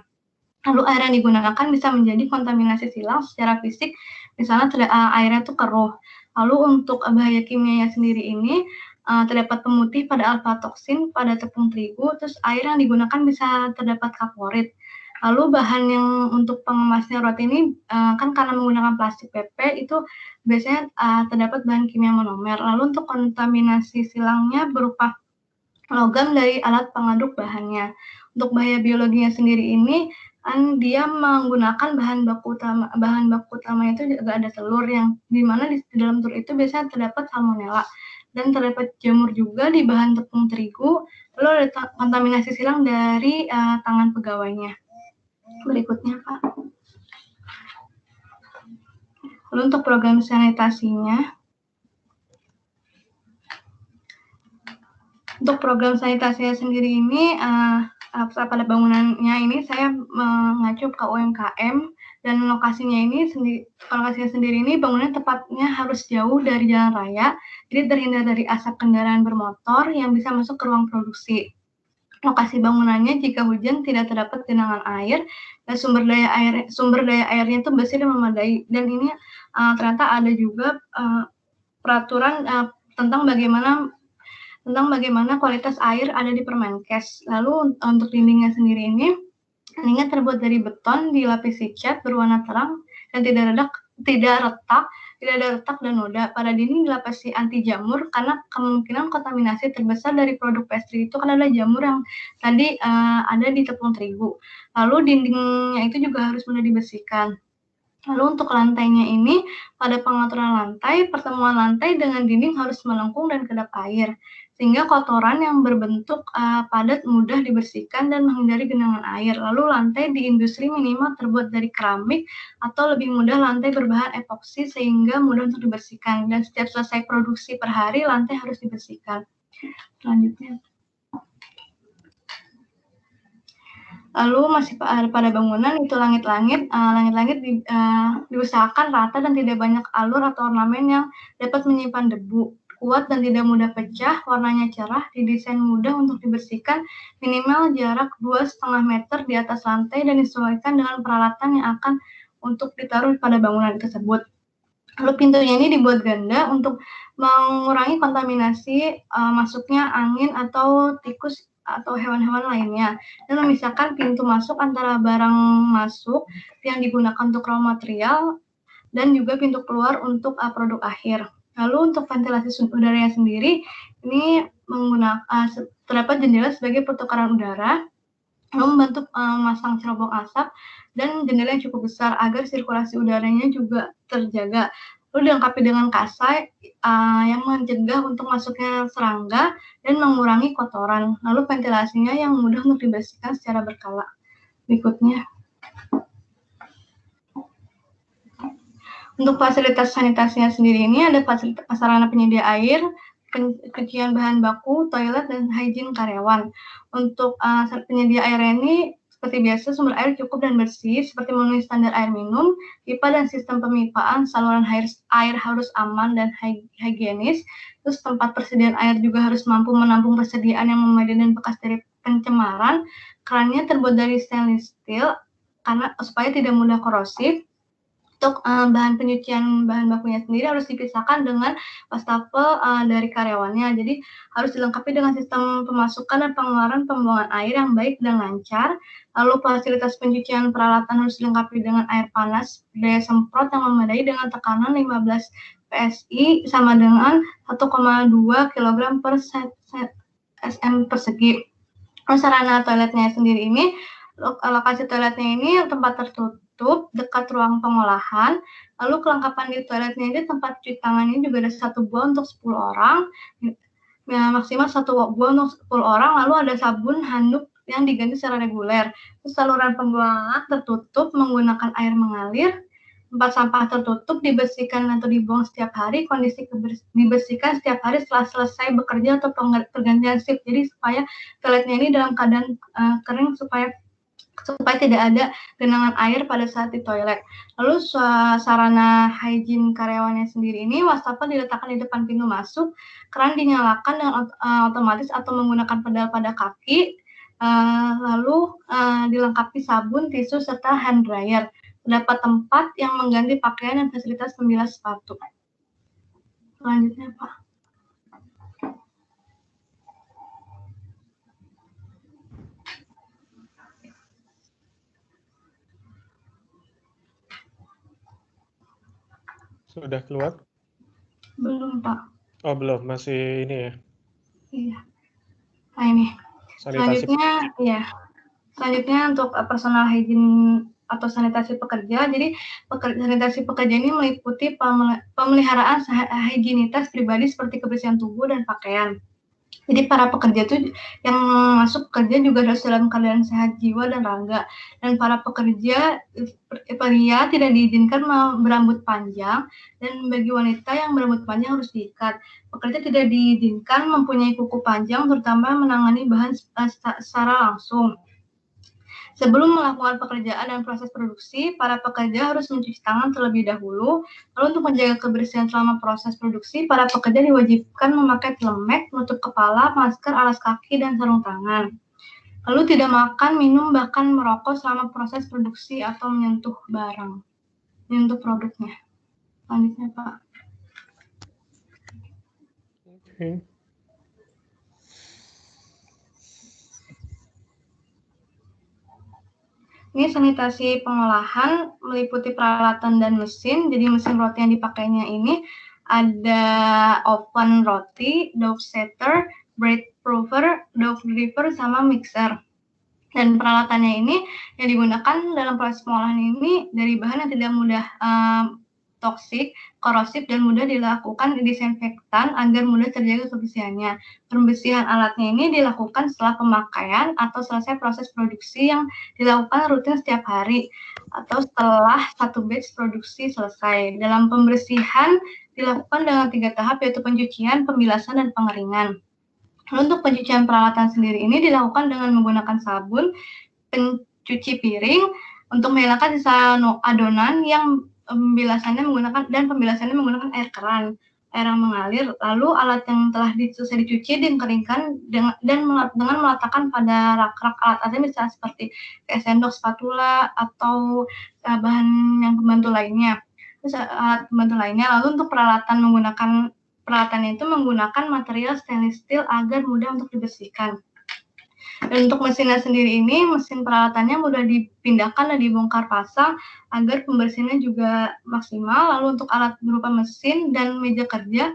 Lalu air yang digunakan bisa menjadi kontaminasi silang secara fisik, misalnya airnya itu keruh. Lalu untuk bahaya kimianya sendiri ini, terdapat pemutih pada alfa-toksin pada tepung terigu, terus air yang digunakan bisa terdapat kaplorit. Lalu bahan yang untuk pengemasnya roti ini kan karena menggunakan plastik PP itu biasanya terdapat bahan kimia monomer. Lalu untuk kontaminasi silangnya berupa logam dari alat pengaduk bahannya. Untuk bahaya biologinya sendiri ini kan dia menggunakan bahan baku utama itu juga ada telur yang dimana di dalam telur itu biasanya terdapat salmonella. Dan terdapat jamur juga di bahan tepung terigu, lalu ada kontaminasi silang dari tangan pegawainya. Berikutnya, Pak. Lalu untuk program sanitasinya, untuk program sanitasinya sendiri ini, pada bangunannya ini saya mengacu ke UMKM, dan lokasinya sendiri ini bangunannya tepatnya harus jauh dari jalan raya, jadi terhindar dari asap kendaraan bermotor yang bisa masuk ke ruang produksi. Lokasi bangunannya jika hujan tidak terdapat genangan air, dan sumber daya airnya itu bersih dan memadai. Dan ini ternyata ada juga peraturan tentang bagaimana kualitas air ada di Permenkes. Lalu untuk dindingnya sendiri ini, dindingnya terbuat dari beton dilapisi cat berwarna terang dan tidak ada retak dan noda. Pada dinding dilapisi anti jamur karena kemungkinan kontaminasi terbesar dari produk pastry itu kan adalah jamur yang tadi ada di tepung terigu. Lalu dindingnya itu juga harus mudah dibersihkan. Lalu untuk lantainya ini, pada pengaturan lantai, pertemuan lantai dengan dinding harus melengkung dan kedap air, sehingga kotoran yang berbentuk padat mudah dibersihkan dan menghindari genangan air. Lalu lantai di industri minimal terbuat dari keramik atau lebih mudah lantai berbahan epoksi sehingga mudah untuk dibersihkan. Dan setiap selesai produksi per hari, lantai harus dibersihkan. Selanjutnya. Lalu masih pada bangunan itu langit-langit diusahakan rata dan tidak banyak alur atau ornamen yang dapat menyimpan debu. Kuat dan tidak mudah pecah, warnanya cerah, didesain mudah untuk dibersihkan, minimal jarak 2,5 meter di atas lantai dan disesuaikan dengan peralatan yang akan untuk ditaruh pada bangunan tersebut. Lalu pintunya ini dibuat ganda untuk mengurangi kontaminasi masuknya angin atau tikus atau hewan-hewan lainnya, dan memisahkan pintu masuk antara barang masuk yang digunakan untuk raw material dan juga pintu keluar untuk produk akhir. Lalu untuk ventilasi udaranya sendiri, ini terdapat jendela sebagai pertukaran udara, lalu membantu memasang cerobong asap dan jendela yang cukup besar agar sirkulasi udaranya juga terjaga. Lalu dilengkapi dengan kasai yang mencegah untuk masuknya serangga dan mengurangi kotoran. Lalu ventilasinya yang mudah untuk dibersihkan secara berkala. Berikutnya. Untuk fasilitas sanitasinya sendiri ini ada fasilitas sarana penyedia air, pencucian bahan baku, toilet, dan hygiene karyawan. Untuk penyedia air ini seperti biasa sumber air cukup dan bersih seperti memenuhi standar air minum, pipa dan sistem pemipaan, saluran air harus aman dan higienis. Terus tempat persediaan air juga harus mampu menampung persediaan yang memadai dan bekas dari pencemaran. Kerannya terbuat dari stainless steel karena supaya tidak mudah korosif. Untuk bahan penyucian bahan bakunya sendiri harus dipisahkan dengan wastafel dari karyawannya. Jadi harus dilengkapi dengan sistem pemasukan dan pengeluaran pembuangan air yang baik dan lancar. Lalu fasilitas pencucian peralatan harus dilengkapi dengan air panas, daya semprot yang memadai dengan tekanan 15 PSI sama dengan 1,2 kg per cm persegi. Sarana toiletnya sendiri ini, lokasi toiletnya ini tempat tertutup dekat ruang pengolahan Lalu kelengkapan di toiletnya ini tempat cuci tangannya juga ada 1 buah untuk 10 orang, ya, maksimal 1 buah untuk 10 orang, lalu ada sabun handuk yang diganti secara reguler. Terus saluran pembuangan tertutup menggunakan air mengalir, tempat sampah tertutup dibersihkan atau dibuang setiap hari, kondisi dibersihkan setiap hari setelah selesai bekerja atau pergantian shift. Jadi supaya toiletnya ini dalam keadaan kering supaya tidak ada genangan air pada saat di toilet. Lalu sarana hygiene karyawannya sendiri ini, wastafel diletakkan di depan pintu masuk, keran dinyalakan dengan otomatis atau menggunakan pedal pada kaki, lalu dilengkapi sabun, tisu, serta hand dryer. Terdapat tempat yang mengganti pakaian dan fasilitas pembilas sepatu. Selanjutnya, Pak. Sudah keluar? Belum, Pak. Oh, belum. Masih ini ya? Iya. Nah, ini. Sanitasi. Selanjutnya untuk personal hygiene atau sanitasi pekerja. Jadi sanitasi pekerja ini meliputi pemeliharaan higienitas pribadi seperti kebersihan tubuh dan pakaian. Jadi para pekerja itu yang masuk kerja juga harus dalam keadaan sehat jiwa dan raga. Dan para pekerja pria tidak diizinkan berambut panjang, dan bagi wanita yang berambut panjang harus diikat. Pekerja tidak diizinkan mempunyai kuku panjang, terutama menangani bahan secara langsung. Sebelum melakukan pekerjaan dan proses produksi, para pekerja harus mencuci tangan terlebih dahulu. Lalu untuk menjaga kebersihan selama proses produksi, para pekerja diwajibkan memakai celemek, menutup kepala, masker, alas kaki, dan sarung tangan. Lalu tidak makan, minum, bahkan merokok selama proses produksi atau menyentuh produknya. Selanjutnya, Pak. Okay. Ini sanitasi pengolahan meliputi peralatan dan mesin. Jadi mesin roti yang dipakainya ini ada oven roti, dough setter, bread prover, dough gripper, sama mixer. Dan peralatannya ini yang digunakan dalam proses pengolahan ini dari bahan yang tidak mudah toksik, korosif, dan mudah dilakukan disinfektan agar mudah terjaga kebersihannya. Pembersihan alatnya ini dilakukan setelah pemakaian atau selesai proses produksi yang dilakukan rutin setiap hari atau setelah 1 batch produksi selesai. Dalam pembersihan dilakukan dengan 3 tahap, yaitu pencucian, pembilasan, dan pengeringan. Lalu untuk pencucian peralatan sendiri ini dilakukan dengan menggunakan sabun, pencuci piring untuk menghilangkan sisa adonan yang pembilasannya menggunakan air keran, air yang mengalir. Lalu alat yang telah selesai dicuci dikeringkan dengan meletakkan pada rak-rak alat misalnya seperti sendok, spatula, atau bahan yang pembantu lainnya. Alat pembantu lainnya. Lalu untuk peralatannya itu menggunakan material stainless steel agar mudah untuk dibersihkan. Dan untuk mesinnya sendiri ini, mesin peralatannya mudah dipindahkan dan dibongkar pasang agar pembersihannya juga maksimal. Lalu untuk alat berupa mesin dan meja kerja,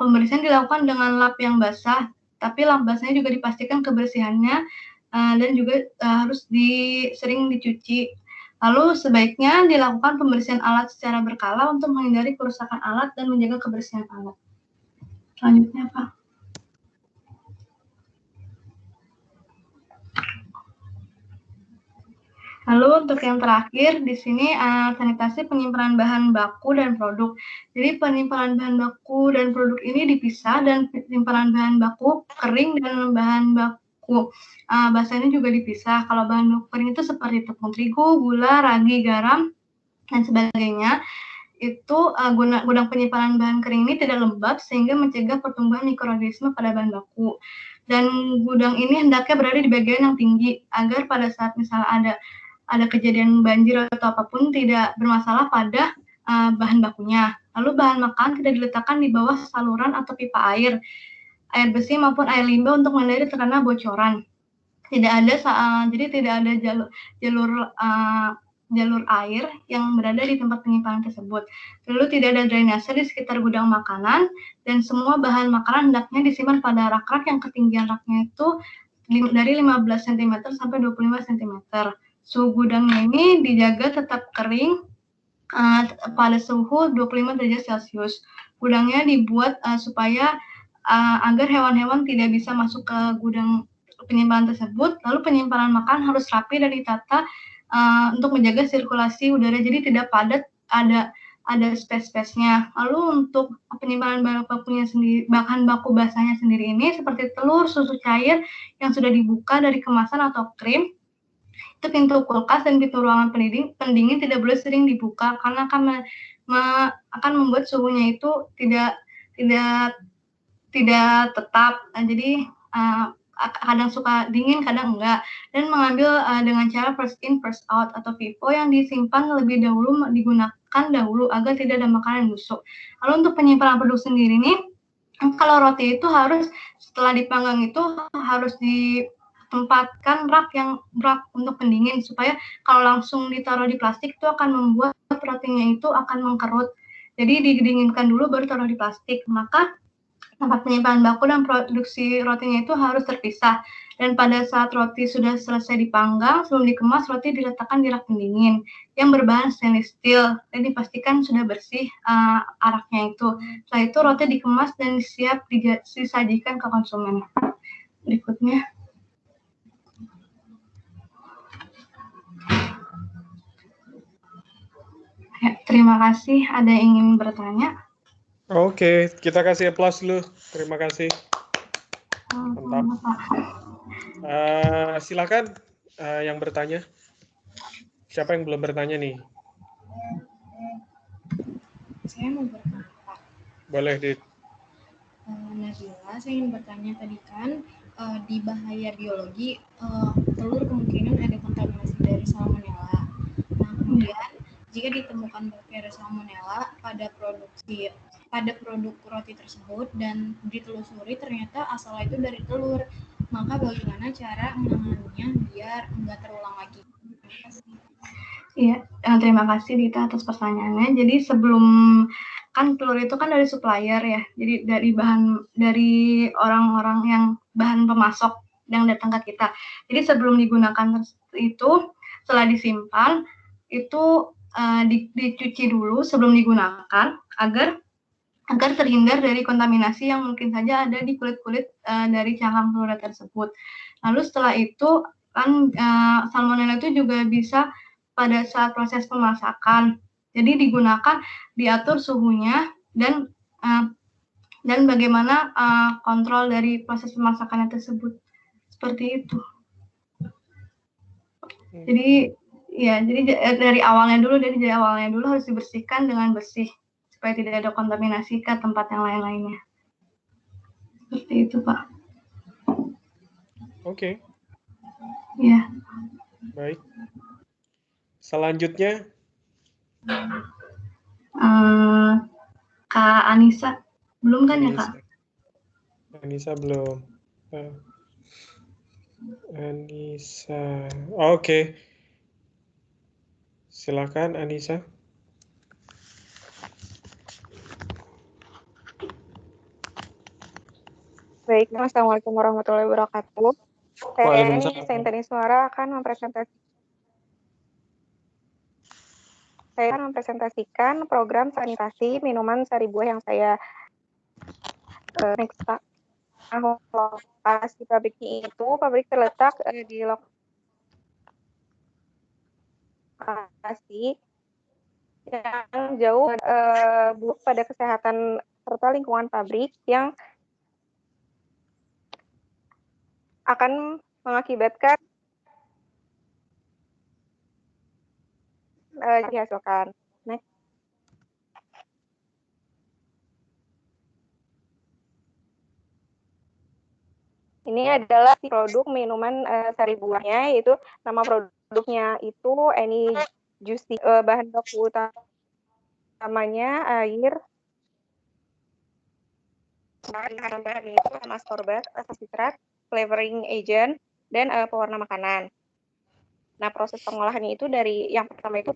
pembersihan dilakukan dengan lap yang basah, tapi lap basahnya juga dipastikan kebersihannya dan juga harus sering dicuci. Lalu sebaiknya dilakukan pembersihan alat secara berkala untuk menghindari kerusakan alat dan menjaga kebersihan alat. Selanjutnya, Pak. Lalu untuk yang terakhir di sini sanitasi penyimpanan bahan baku dan produk. Jadi penyimpanan bahan baku dan produk ini dipisah, dan penyimpanan bahan baku kering dan bahan baku basah ini juga dipisah. Kalau bahan baku kering itu seperti tepung terigu, gula, ragi, garam, dan sebagainya. Itu gudang penyimpanan bahan kering ini tidak lembab sehingga mencegah pertumbuhan mikroorganisme pada bahan baku. Dan gudang ini hendaknya berada di bagian yang tinggi agar pada saat misalnya ada kejadian banjir atau apapun tidak bermasalah pada bahan bakunya. Lalu bahan makanan tidak diletakkan di bawah saluran atau pipa air besi maupun air limbah untuk menghindari terkena bocoran. Jadi tidak ada jalur air yang berada di tempat penyimpanan tersebut. Lalu tidak ada drainase di sekitar gudang makanan, dan semua bahan makanan hendaknya disimpan pada rak-rak yang ketinggian raknya itu dari 15 cm sampai 25 cm. Suhu gudangnya ini dijaga tetap kering, pada suhu 25 derajat Celcius. Gudangnya dibuat supaya agar hewan-hewan tidak bisa masuk ke gudang penyimpanan tersebut. Lalu penyimpanan makan harus rapi dan ditata untuk menjaga sirkulasi udara, jadi tidak padat, ada space-space-nya. Lalu untuk penyimpanan bahan baku basahnya sendiri ini seperti telur, susu cair yang sudah dibuka dari kemasan atau krim. Itu pintu kulkas dan pintu ruangan pendingin tidak boleh sering dibuka karena akan membuat suhunya itu tidak tetap. Jadi kadang suka dingin, kadang enggak. Dan mengambil dengan cara first in first out atau FIFO yang disimpan lebih dahulu, digunakan dahulu agar tidak ada makanan busuk. Lalu untuk penyimpanan produk sendiri nih, kalau roti itu harus setelah dipanggang itu harus ditempatkan rak untuk pendingin, supaya kalau langsung ditaruh di plastik itu akan membuat rotinya itu akan mengkerut. Jadi didinginkan dulu baru taruh di plastik. Maka tempat penyimpanan baku dan produksi rotinya itu harus terpisah. Dan pada saat roti sudah selesai dipanggang, sebelum dikemas, roti diletakkan di rak pendingin yang berbahan stainless steel dan dipastikan sudah bersih araknya itu. Setelah itu roti dikemas dan siap disajikan ke konsumen. Berikutnya. Ya, terima kasih. Ada yang ingin bertanya? Oke, kita kasih applause dulu. Terima kasih. Mantap. Silakan yang bertanya. Siapa yang belum bertanya nih? Saya mau bertanya, Pak. Boleh, Dit. Nabila, saya ingin bertanya tadi kan di bahaya biologi telur kemungkinan ada kontaminasi dari salmonella. Nah, kemudian jika ditemukan bakteri salmonella pada produk roti tersebut dan ditelusuri ternyata asalnya itu dari telur, maka bagaimana cara menanganinya biar enggak terulang lagi? Terima kasih. Iya, terima kasih Dita atas pertanyaannya. Jadi sebelum, kan telur itu kan dari supplier ya, jadi dari orang-orang yang bahan pemasok yang datang ke kita. Jadi sebelum digunakan itu, setelah disimpan itu dicuci dulu sebelum digunakan agar terhindar dari kontaminasi yang mungkin saja ada di kulit-kulit dari cangkang telur tersebut. Lalu setelah itu kan salmonella itu juga bisa pada saat proses pemasakan. Jadi digunakan, diatur suhunya dan bagaimana kontrol dari proses pemasakannya tersebut. Seperti itu. Jadi ya, jadi dari awalnya dulu harus dibersihkan dengan bersih supaya tidak ada kontaminasi ke tempat yang lain-lainnya. Seperti itu, Pak. Oke. Ya. Baik. Selanjutnya. Kak Anissa. Belum kan ya, Kak? Anissa belum. Anissa. Oke. Silakan Anissa. Baik, Assalamualaikum warahmatullahi wabarakatuh. Saya Nisa Intaniswara akan mempresentasikan program sanitasi minuman sari buah yang saya next Pak. Lokasi pabriknya itu, pabrik terletak di lokasi yang jauh buruk pada kesehatan serta lingkungan pabrik yang akan mengakibatkan dihasilkan. Next. Ini adalah produk minuman sari buahnya, yaitu nama produknya itu Any Juicy. Bahan baku utamanya air, bahan itu ascorbat, aspartate, flavoring agent, dan pewarna makanan. Nah, proses pengolahannya itu dari yang pertama itu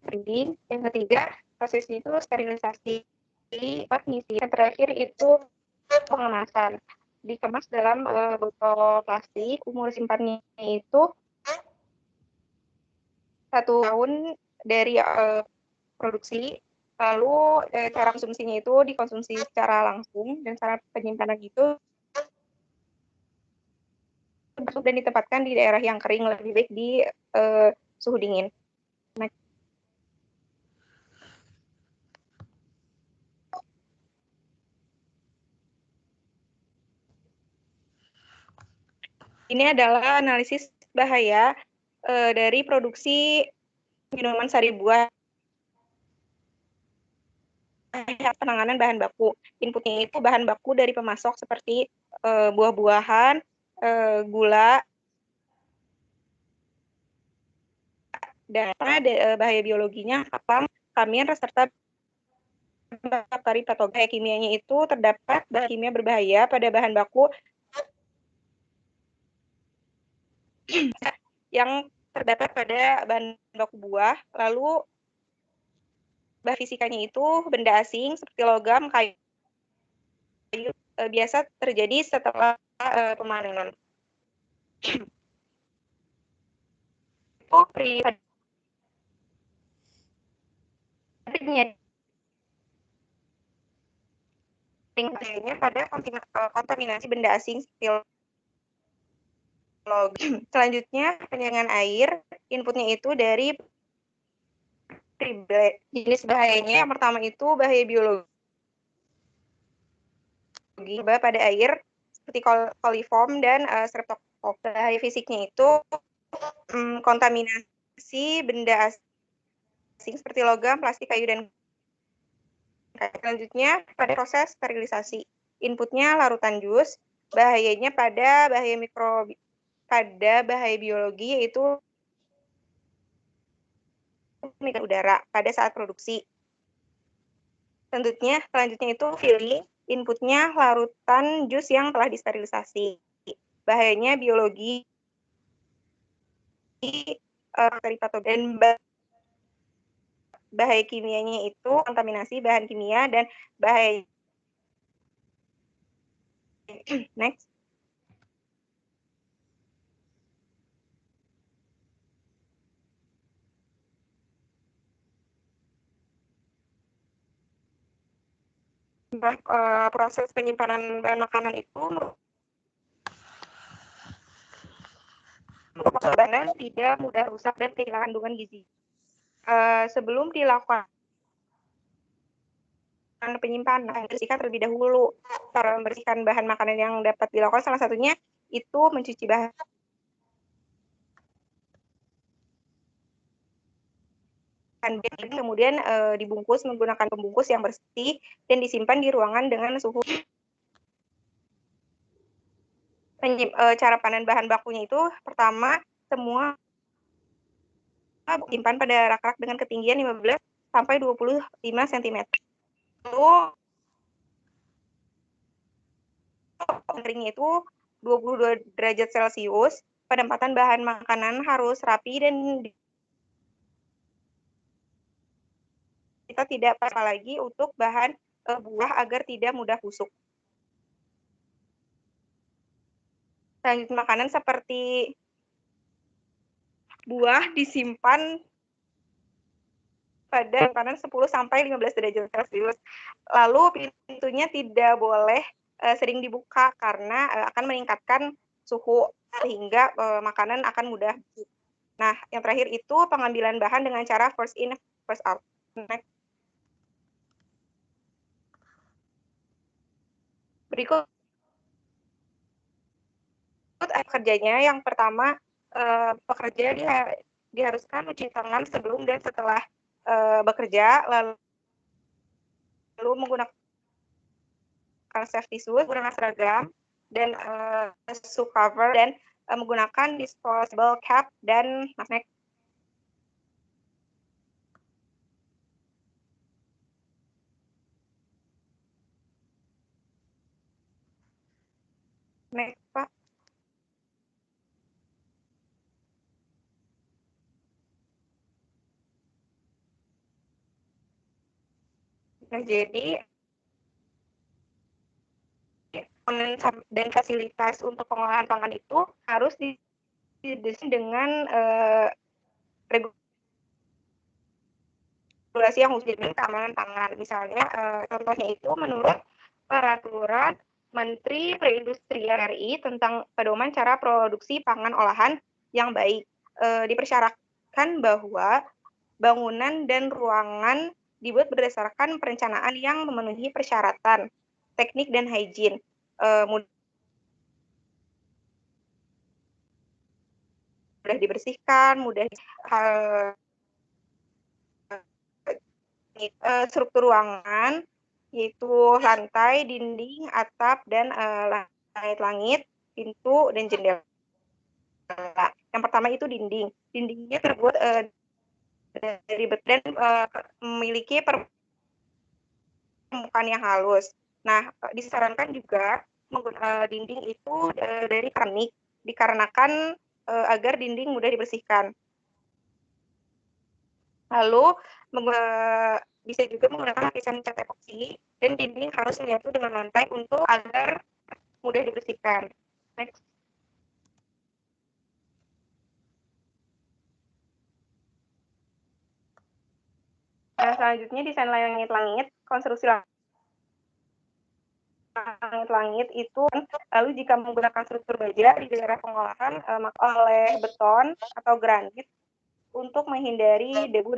breeding, yang ketiga prosesnya itu sterilisasi, pengisian, yang terakhir itu pengemasan. Dikemas dalam botol plastik, umur simpannya itu 1 tahun dari produksi, lalu cara konsumsinya itu dikonsumsi secara langsung, dan cara penyimpanan itu dan ditempatkan di daerah yang kering, lebih baik di suhu dingin. Nah, ini adalah analisis bahaya dari produksi minuman sari buah, penanganan bahan baku. Inputnya itu bahan baku dari pemasok seperti buah-buahan, gula, dan bahaya biologinya kapang, kamin, serta bakteri patogen. Kimianya itu terdapat bahan kimia berbahaya pada bahan baku yang terdapat pada bahan baku buah. Lalu bahan fisikanya itu benda asing seperti logam, kayu, biasa terjadi setelah pemanenan. Pada kontaminasi benda asing seperti logam. Selanjutnya, penyaringan air, inputnya itu dari jenis bahayanya. Yang pertama itu bahaya biologi pada air seperti coliform dan streptococcus. Bahaya fisiknya itu kontaminasi benda asing seperti logam, plastik, kayu, dan selanjutnya pada proses sterilisasi. Inputnya larutan jus. Bahayanya pada bahaya biologi yaitu udara pada saat produksi. Selanjutnya itu filling. Inputnya larutan jus yang telah disterilisasi. Bahayanya biologi, bakteri patogen, bahaya kimianya itu kontaminasi bahan kimia dan bahaya. Next. Proses penyimpanan bahan makanan itu bahan tidak mudah rusak dan kehilangan kandungan gizi. Sebelum dilakukan penyimpanan, bersihkan terlebih dahulu. Cara membersihkan bahan makanan yang dapat dilakukan salah satunya itu mencuci bahan. Kemudian dibungkus menggunakan pembungkus yang bersih dan disimpan di ruangan dengan suhu. Cara panen bahan bakunya itu pertama semua simpan pada rak-rak dengan ketinggian 15 sampai 25 cm. Lalu keringnya itu 22 derajat Celcius. Penempatan bahan makanan harus rapi dan kita tidak apa lagi untuk bahan buah agar tidak mudah busuk. Selanjutnya makanan seperti buah disimpan pada panas 10 sampai 15 derajat Celcius. Lalu pintunya tidak boleh sering dibuka karena akan meningkatkan suhu sehingga makanan akan mudah busuk. Nah, yang terakhir itu pengambilan bahan dengan cara first in, first out. Next. Berikut kerjanya. Yang pertama, pekerja diharuskan mencuci tangan sebelum dan setelah bekerja, lalu menggunakan safety shoes, menggunakan seragam, dan shoe cover, dan menggunakan disposable cap dan mask. Next, Pak. Nah, jadi dan fasilitas untuk pengolahan pangan itu harus didesain dengan regulasi regulasi yang khusus dengan keamanan pangan. Misalnya contohnya itu menurut Peraturan Menteri Perindustrian RI tentang pedoman cara produksi pangan olahan yang baik. Dipersyaratkan bahwa bangunan dan ruangan dibuat berdasarkan perencanaan yang memenuhi persyaratan teknik dan hygiene. Mudah dibersihkan, mudah struktur ruangan yaitu lantai, dinding, atap, dan langit-langit, pintu, dan jendela. Yang pertama itu dinding. Dindingnya terbuat dari beton dan memiliki permukaan yang halus. Nah, disarankan juga menggunakan dinding itu dari keramik, dikarenakan agar dinding mudah dibersihkan. Lalu bisa juga menggunakan lapisan cat epoksi dan dinding harus menyatu dengan lantai untuk agar mudah dibersihkan. Next. Nah, selanjutnya desain langit-langit, konstruksi langit-langit itu lalu jika menggunakan struktur baja di daerah pengolahan oleh beton atau granit untuk menghindari debu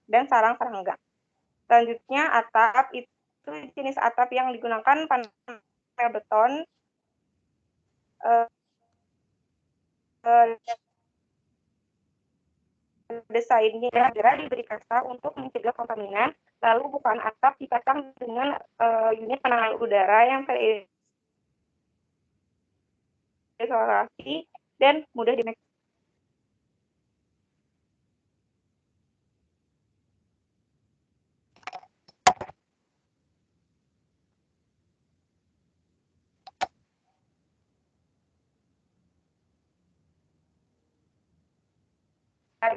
dan sarang serangga. Selanjutnya atap itu jenis atap yang digunakan panel beton desainnya diberi kasta untuk mencegah kontaminan, lalu bukaan atap dipasang dengan unit penanganan udara yang terisolasi dan mudah dimakai.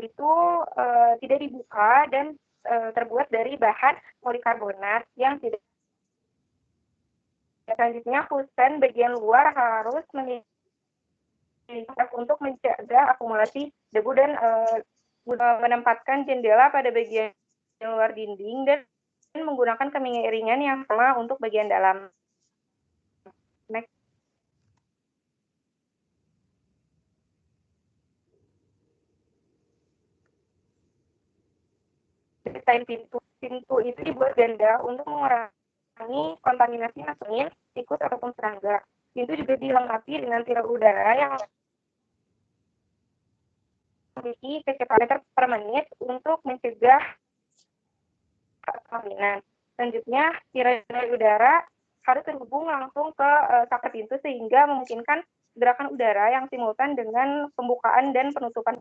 Itu tidak dibuka dan terbuat dari bahan polikarbonat yang tidak. Selanjutnya kusen bagian luar harus memiliki untuk mencegah akumulasi debu dan menempatkan jendela pada bagian luar dinding dan menggunakan kemiringan yang sama untuk bagian dalam. Next. Desain pintu itu dibuat ganda untuk mengurangi kontaminasi angin, tikus ataupun serangga. Pintu juga dilengkapi dengan tirai udara yang memiliki kecepatan meter per menit untuk mencegah kontaminan. Selanjutnya, tirai udara harus terhubung langsung ke sakat pintu sehingga memungkinkan gerakan udara yang simultan dengan pembukaan dan penutupan.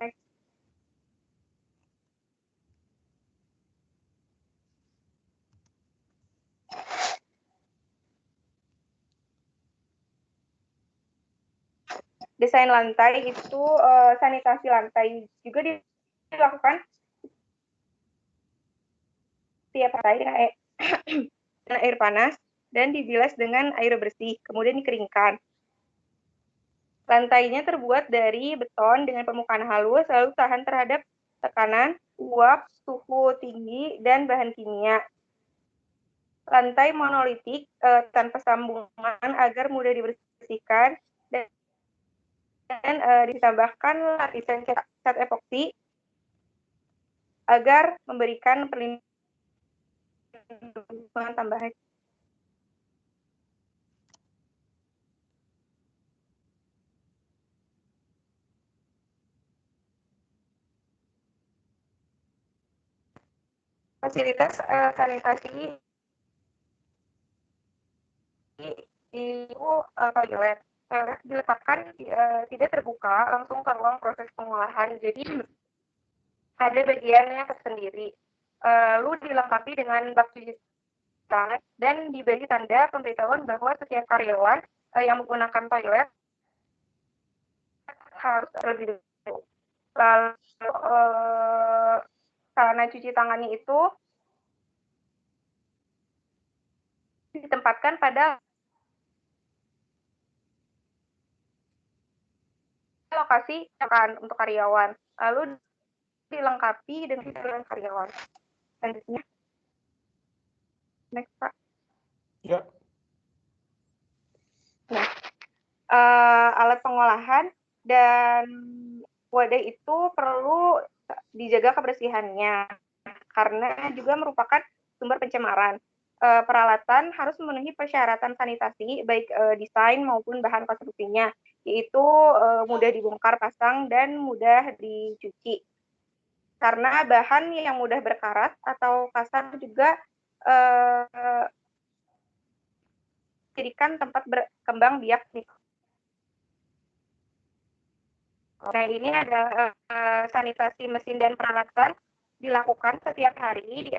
Desain lantai itu sanitasi lantai juga dilakukan setiap hari dengan air panas dan dibilas dengan air bersih, kemudian dikeringkan. Lantainya terbuat dari beton dengan permukaan halus, lalu tahan terhadap tekanan, uap, suhu tinggi, dan bahan kimia. Lantai monolitik tanpa sambungan agar mudah dibersihkan dan ditambahkan lapisan cat epoksi agar memberikan perlindungan tambahan. Fasilitas sanitasi itu toilet diletakkan tidak terbuka langsung ke ruang proses pengolahan, jadi ada bagiannya tersendiri. Lalu dilengkapi dengan bak cuci tangan dan diberi tanda pemberitahuan bahwa setiap karyawan yang menggunakan toilet harus terlebih dahulu. Lalu sarana cuci tangannya itu ditempatkan pada lokasi untuk karyawan. Lalu dilengkapi dengan karyawan. Selanjutnya, next Pak. Ya. Nah, alat pengolahan dan wadah itu perlu dijaga kebersihannya karena juga merupakan sumber pencemaran. Peralatan harus memenuhi persyaratan sanitasi baik desain maupun bahan konstruksinya, yaitu mudah dibongkar pasang dan mudah dicuci. Karena bahan yang mudah berkarat atau kasar juga jadikan tempat berkembang biak. Nah, ini adalah sanitasi mesin dan peralatan dilakukan setiap hari di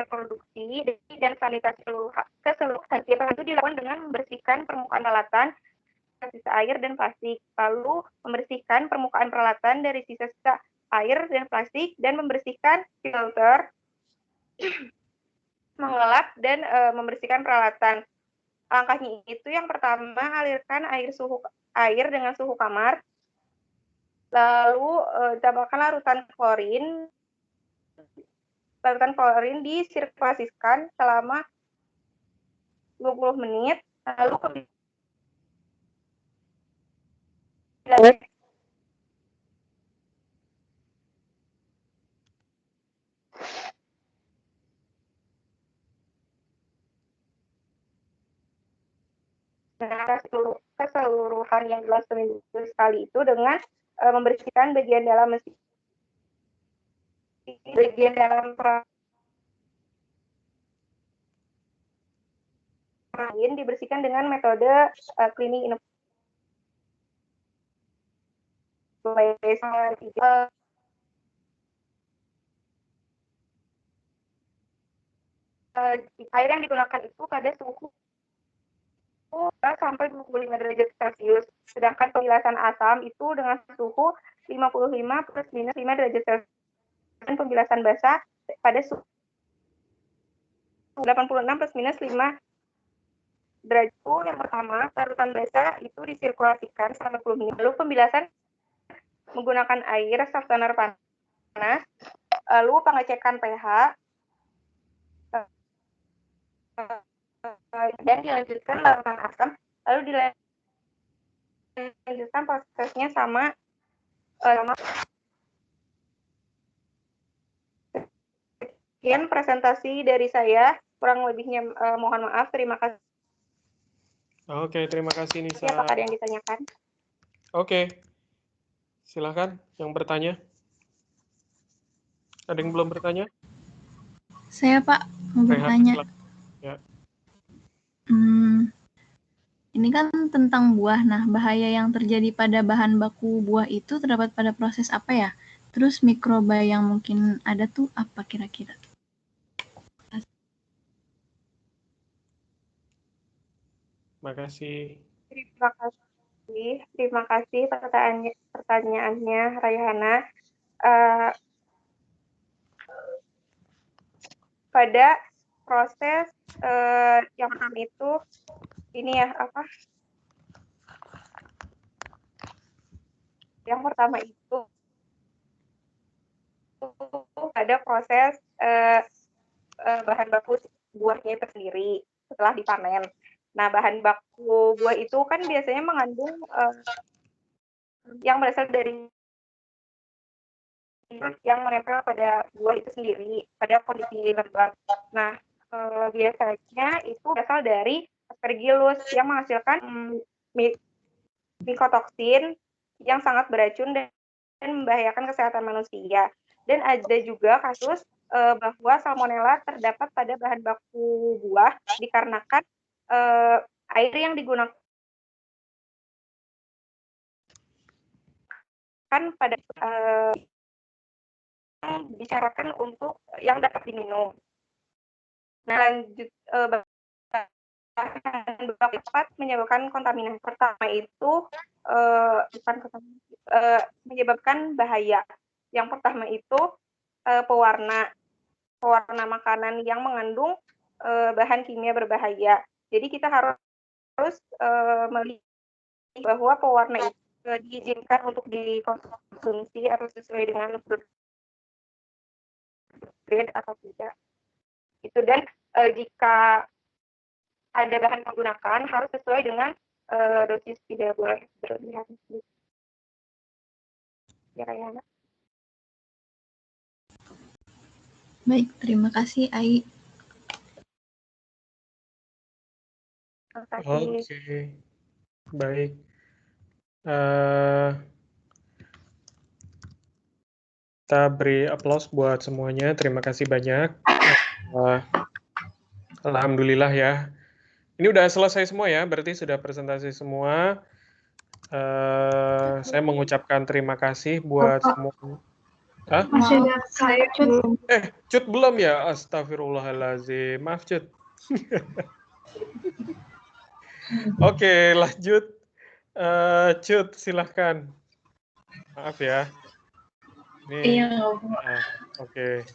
produksi dan sanitasi keseluruhan itu dilakukan dengan membersihkan permukaan peralatan, sisa air dan plastik, lalu membersihkan permukaan peralatan dari sisa-sisa air dan plastik dan membersihkan filter, mengelap dan membersihkan peralatan. Langkahnya itu yang pertama, alirkan air dengan suhu kamar, lalu tambahkan larutan klorin disirkulasikan selama 20 menit, lalu keseluruhan yang dilakukan seminggu sekali itu dengan membersihkan bagian dalam mesin, bagian dalam lain dibersihkan dengan metode cleaning in place. Air yang digunakan itu pada suhu sampai 25 derajat Celcius. Sedangkan pembilasan asam itu dengan suhu 55 plus minus 5 derajat Celcius. Dan pembilasan basah pada suhu 86 plus minus 5 derajat. Yang pertama, larutan basah itu disirkulasikan selama 10 menit. Lalu pembilasan menggunakan air softener panas, lalu pengecekan pH, dan dilanjutkan larutan asam, lalu dilanjutkan prosesnya sama sekian presentasi dari saya, kurang lebihnya mohon maaf, terima kasih. Oke, terima kasih Nisa. Apakah ada yang ditanyakan? Oke, silakan yang bertanya. Ada yang belum bertanya? Saya Pak mau bertanya. Ya. Ini kan tentang buah. Nah, bahaya yang terjadi pada bahan baku buah itu terdapat pada proses apa ya? Terus mikroba yang mungkin ada tuh apa kira-kira? Makasih. Terima kasih pertanyaannya Rayhana. Pada proses yang pertama itu ini ya apa? Yang pertama itu ada proses bahan baku buahnya itu sendiri setelah dipanen. Nah, bahan baku buah itu kan biasanya mengandung yang berasal dari yang menempel pada buah itu sendiri pada kondisi lembab. Nah, biasanya itu berasal dari Aspergillus yang menghasilkan mikotoksin yang sangat beracun dan membahayakan kesehatan manusia. Dan ada juga kasus bahwa salmonella terdapat pada bahan baku buah dikarenakan air yang digunakan pada dibicarakan untuk yang dapat diminum. Nah, lanjut dapat menyebabkan kontaminasi. Pertama itu menyebabkan bahaya. Yang pertama itu pewarna makanan yang mengandung bahan kimia berbahaya. Jadi kita harus melihat bahwa pewarna itu diizinkan untuk dikonsumsi atau sesuai dengan grade atau tidak. Itu dan jika ada bahan menggunakan harus sesuai dengan dosis, tidak boleh berlebihan. Ya, ya. Baik, terima kasih Ai. Oke, baik. Kita beri aplaus buat semuanya. Terima kasih banyak. Alhamdulillah ya. Ini udah selesai semua ya, berarti sudah presentasi semua. Saya mengucapkan terima kasih buat semua. Hah? Masih ada saya, Cut. Cut belum ya? Astagfirullahaladzim. Maaf, Cut. Oke, lanjut. Cut, silahkan. Maaf ya. Iya, Oke.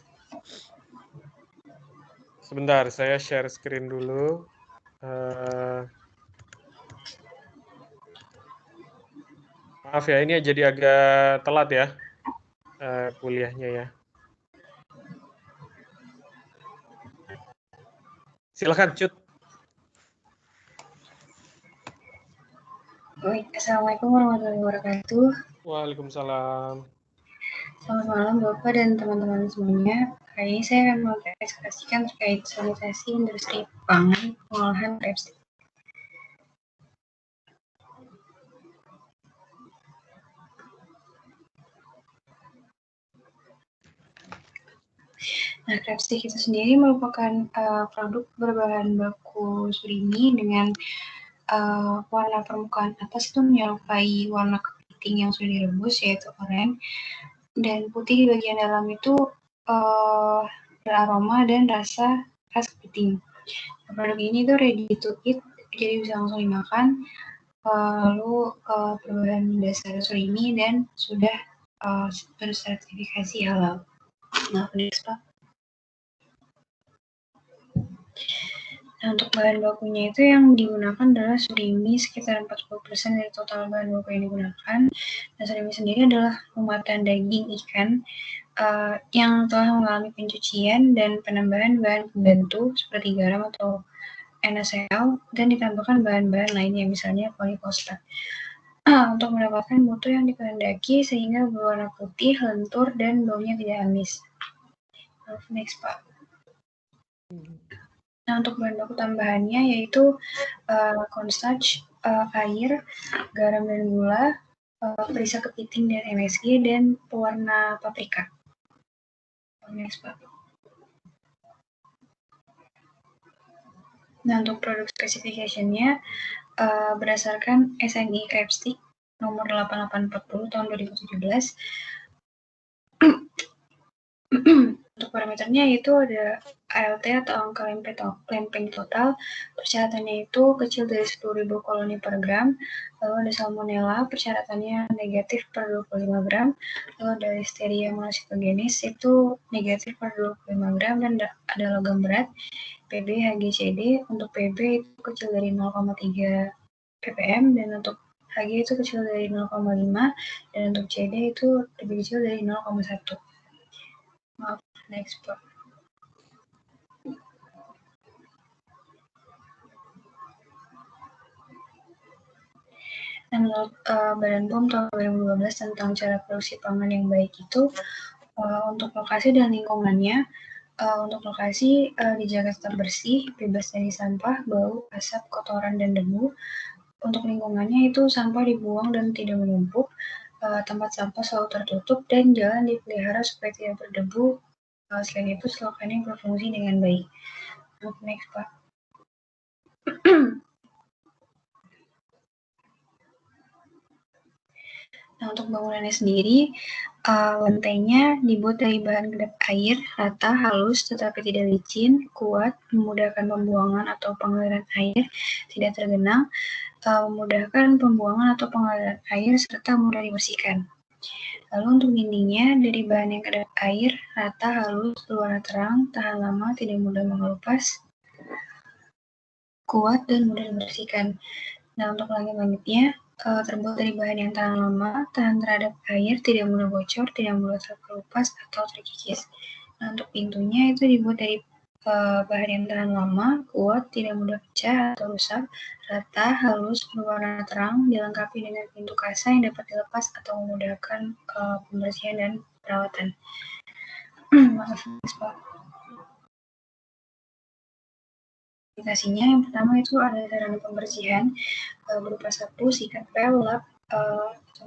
Sebentar, saya share screen dulu. Maaf ya, ini jadi agak telat ya kuliahnya ya. Silakan, Cut. Baik, Assalamualaikum warahmatullahi wabarakatuh. Waalaikumsalam. Selamat malam Bapak dan teman-teman semuanya. Kali ini saya akan mengekspresikan terkait sanitasi industri pangan pengolahan rapstik. Nah, rapstik itu sendiri merupakan produk berbahan baku surimi dengan warna permukaan atas itu menyerupai warna kepiting yang sudah direbus, yaitu oranye, dan putih di bagian dalam itu beraroma dan rasa khas kepiting. Produk ini tuh ready to eat, jadi bisa langsung dimakan, lalu berbahan dasar surimi dan sudah bersertifikasi halal. Nah, next Pak. Nah, untuk bahan bakunya itu yang digunakan adalah surimi sekitar 40% dari total bahan baku yang digunakan. Dan surimi sendiri adalah muatan daging ikan yang telah mengalami pencucian dan penambahan bahan pembantu seperti garam atau NaCl dan ditambahkan bahan-bahan lainnya, misalnya polikostat. Untuk mendapatkan mutu yang dikehendaki sehingga berwarna putih, lentur, dan baunya tidak amis. Next, Pak. Nah, untuk bahan baku tambahannya yaitu cornstarch, air, garam dan gula, perisa kepiting dan MSG, dan pewarna paprika. Next, Pak. Nah, untuk produk specification-nya berdasarkan SNI Rapstik nomor 8840 tahun 2017. Untuk parameternya itu ada ALT atau angka lempeng total, persyaratannya itu kecil dari 10.000 koloni per gram, lalu ada salmonella, persyaratannya negatif per 25 gram, lalu ada listeria monocytogenes itu negatif per 25 gram, dan ada logam berat, PB, HGCD, untuk PB itu kecil dari 0,3 ppm, dan untuk HG itu kecil dari 0,5, dan untuk CD itu lebih kecil dari 0,1. Maaf, next Pak. Nah, menurut Badan POM tahun 2012 tentang cara produksi pangan yang baik itu, untuk lokasi dan lingkungannya, untuk lokasi dijaga tetap bersih, bebas dari sampah, bau, asap, kotoran, dan debu. Untuk lingkungannya itu sampah dibuang dan tidak menumpuk, tempat sampah selalu tertutup, dan jalan dipelihara supaya tidak berdebu. Selain itu, selokannya berfungsi dengan baik. Next, Pak. Nah, untuk bangunannya sendiri, lantainya dibuat dari bahan kedap air, rata, halus, tetapi tidak licin, kuat, memudahkan pembuangan atau pengaliran air, tidak tergenang, memudahkan pembuangan atau pengaliran air, serta mudah dibersihkan. Lalu untuk dindingnya dari bahan yang kedap air, rata, halus, berwarna terang, tahan lama, tidak mudah mengelupas, kuat, dan mudah dibersihkan. Nah, untuk langit-langitnya terbuat dari bahan yang tahan lama, tahan terhadap air, tidak mudah bocor, tidak mudah terkelupas atau terkikis. Nah, untuk pintunya itu dibuat dari bahan yang tahan lama, kuat, tidak mudah pecah atau rusak, rata, halus, berwarna terang, dilengkapi dengan pintu kasa yang dapat dilepas atau memudahkan pembersihan dan perawatan. Maaf, Pak. Aplikasinya yang pertama itu ada sarana pembersihan berupa sapu, sikat pel, lap,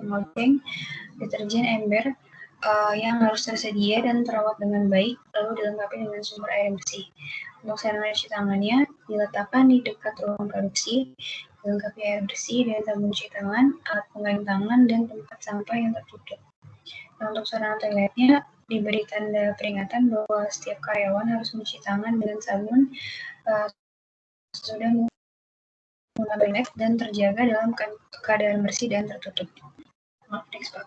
lodeng, deterjen, ember yang harus tersedia dan terawat dengan baik, lalu dilengkapi dengan sumber air bersih. Untuk sarana cuci tangannya diletakkan di dekat ruang produksi, dilengkapi air bersih dan sabun cuci tangan, alat penggaring tangan, dan tempat sampah yang tertutup. Nah, untuk sarana toiletnya diberi tanda peringatan bahwa setiap karyawan harus mencuci tangan dengan sabun sudah menggunakan toilet dan terjaga dalam keadaan bersih dan tertutup. Next, Pak.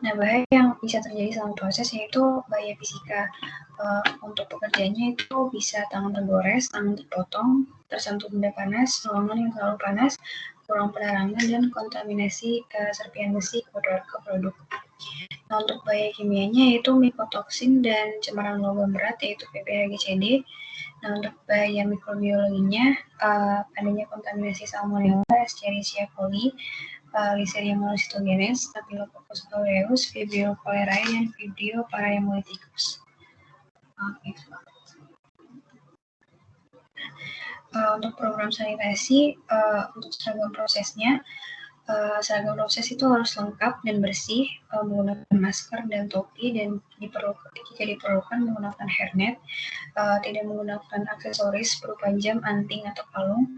Nah, bahaya yang bisa terjadi selama proses yaitu bahaya fisika. Untuk pekerjaannya itu bisa tangan tergores, tangan terpotong, tersentuh benda panas, ruangan yang terlalu panas, kurang penerangan, dan kontaminasi serpihan besi ke produk. Nah, untuk bahaya kimianya yaitu mikotoksin dan cemaran logam berat yaitu PPHGCD. Nah, untuk bahaya mikrobiologinya adanya kontaminasi salmonella, Escherichia coli, Listeria monocytogenes, Staphylococcus aureus, Vibrio cholerae, dan Vibrio parahemolyticus. Untuk program sanitasi, untuk seragam prosesnya, seragam proses itu harus lengkap dan bersih, menggunakan masker dan topi, dan jika diperlukan menggunakan hairnet, tidak menggunakan aksesoris berupa jam, anting, atau kalung,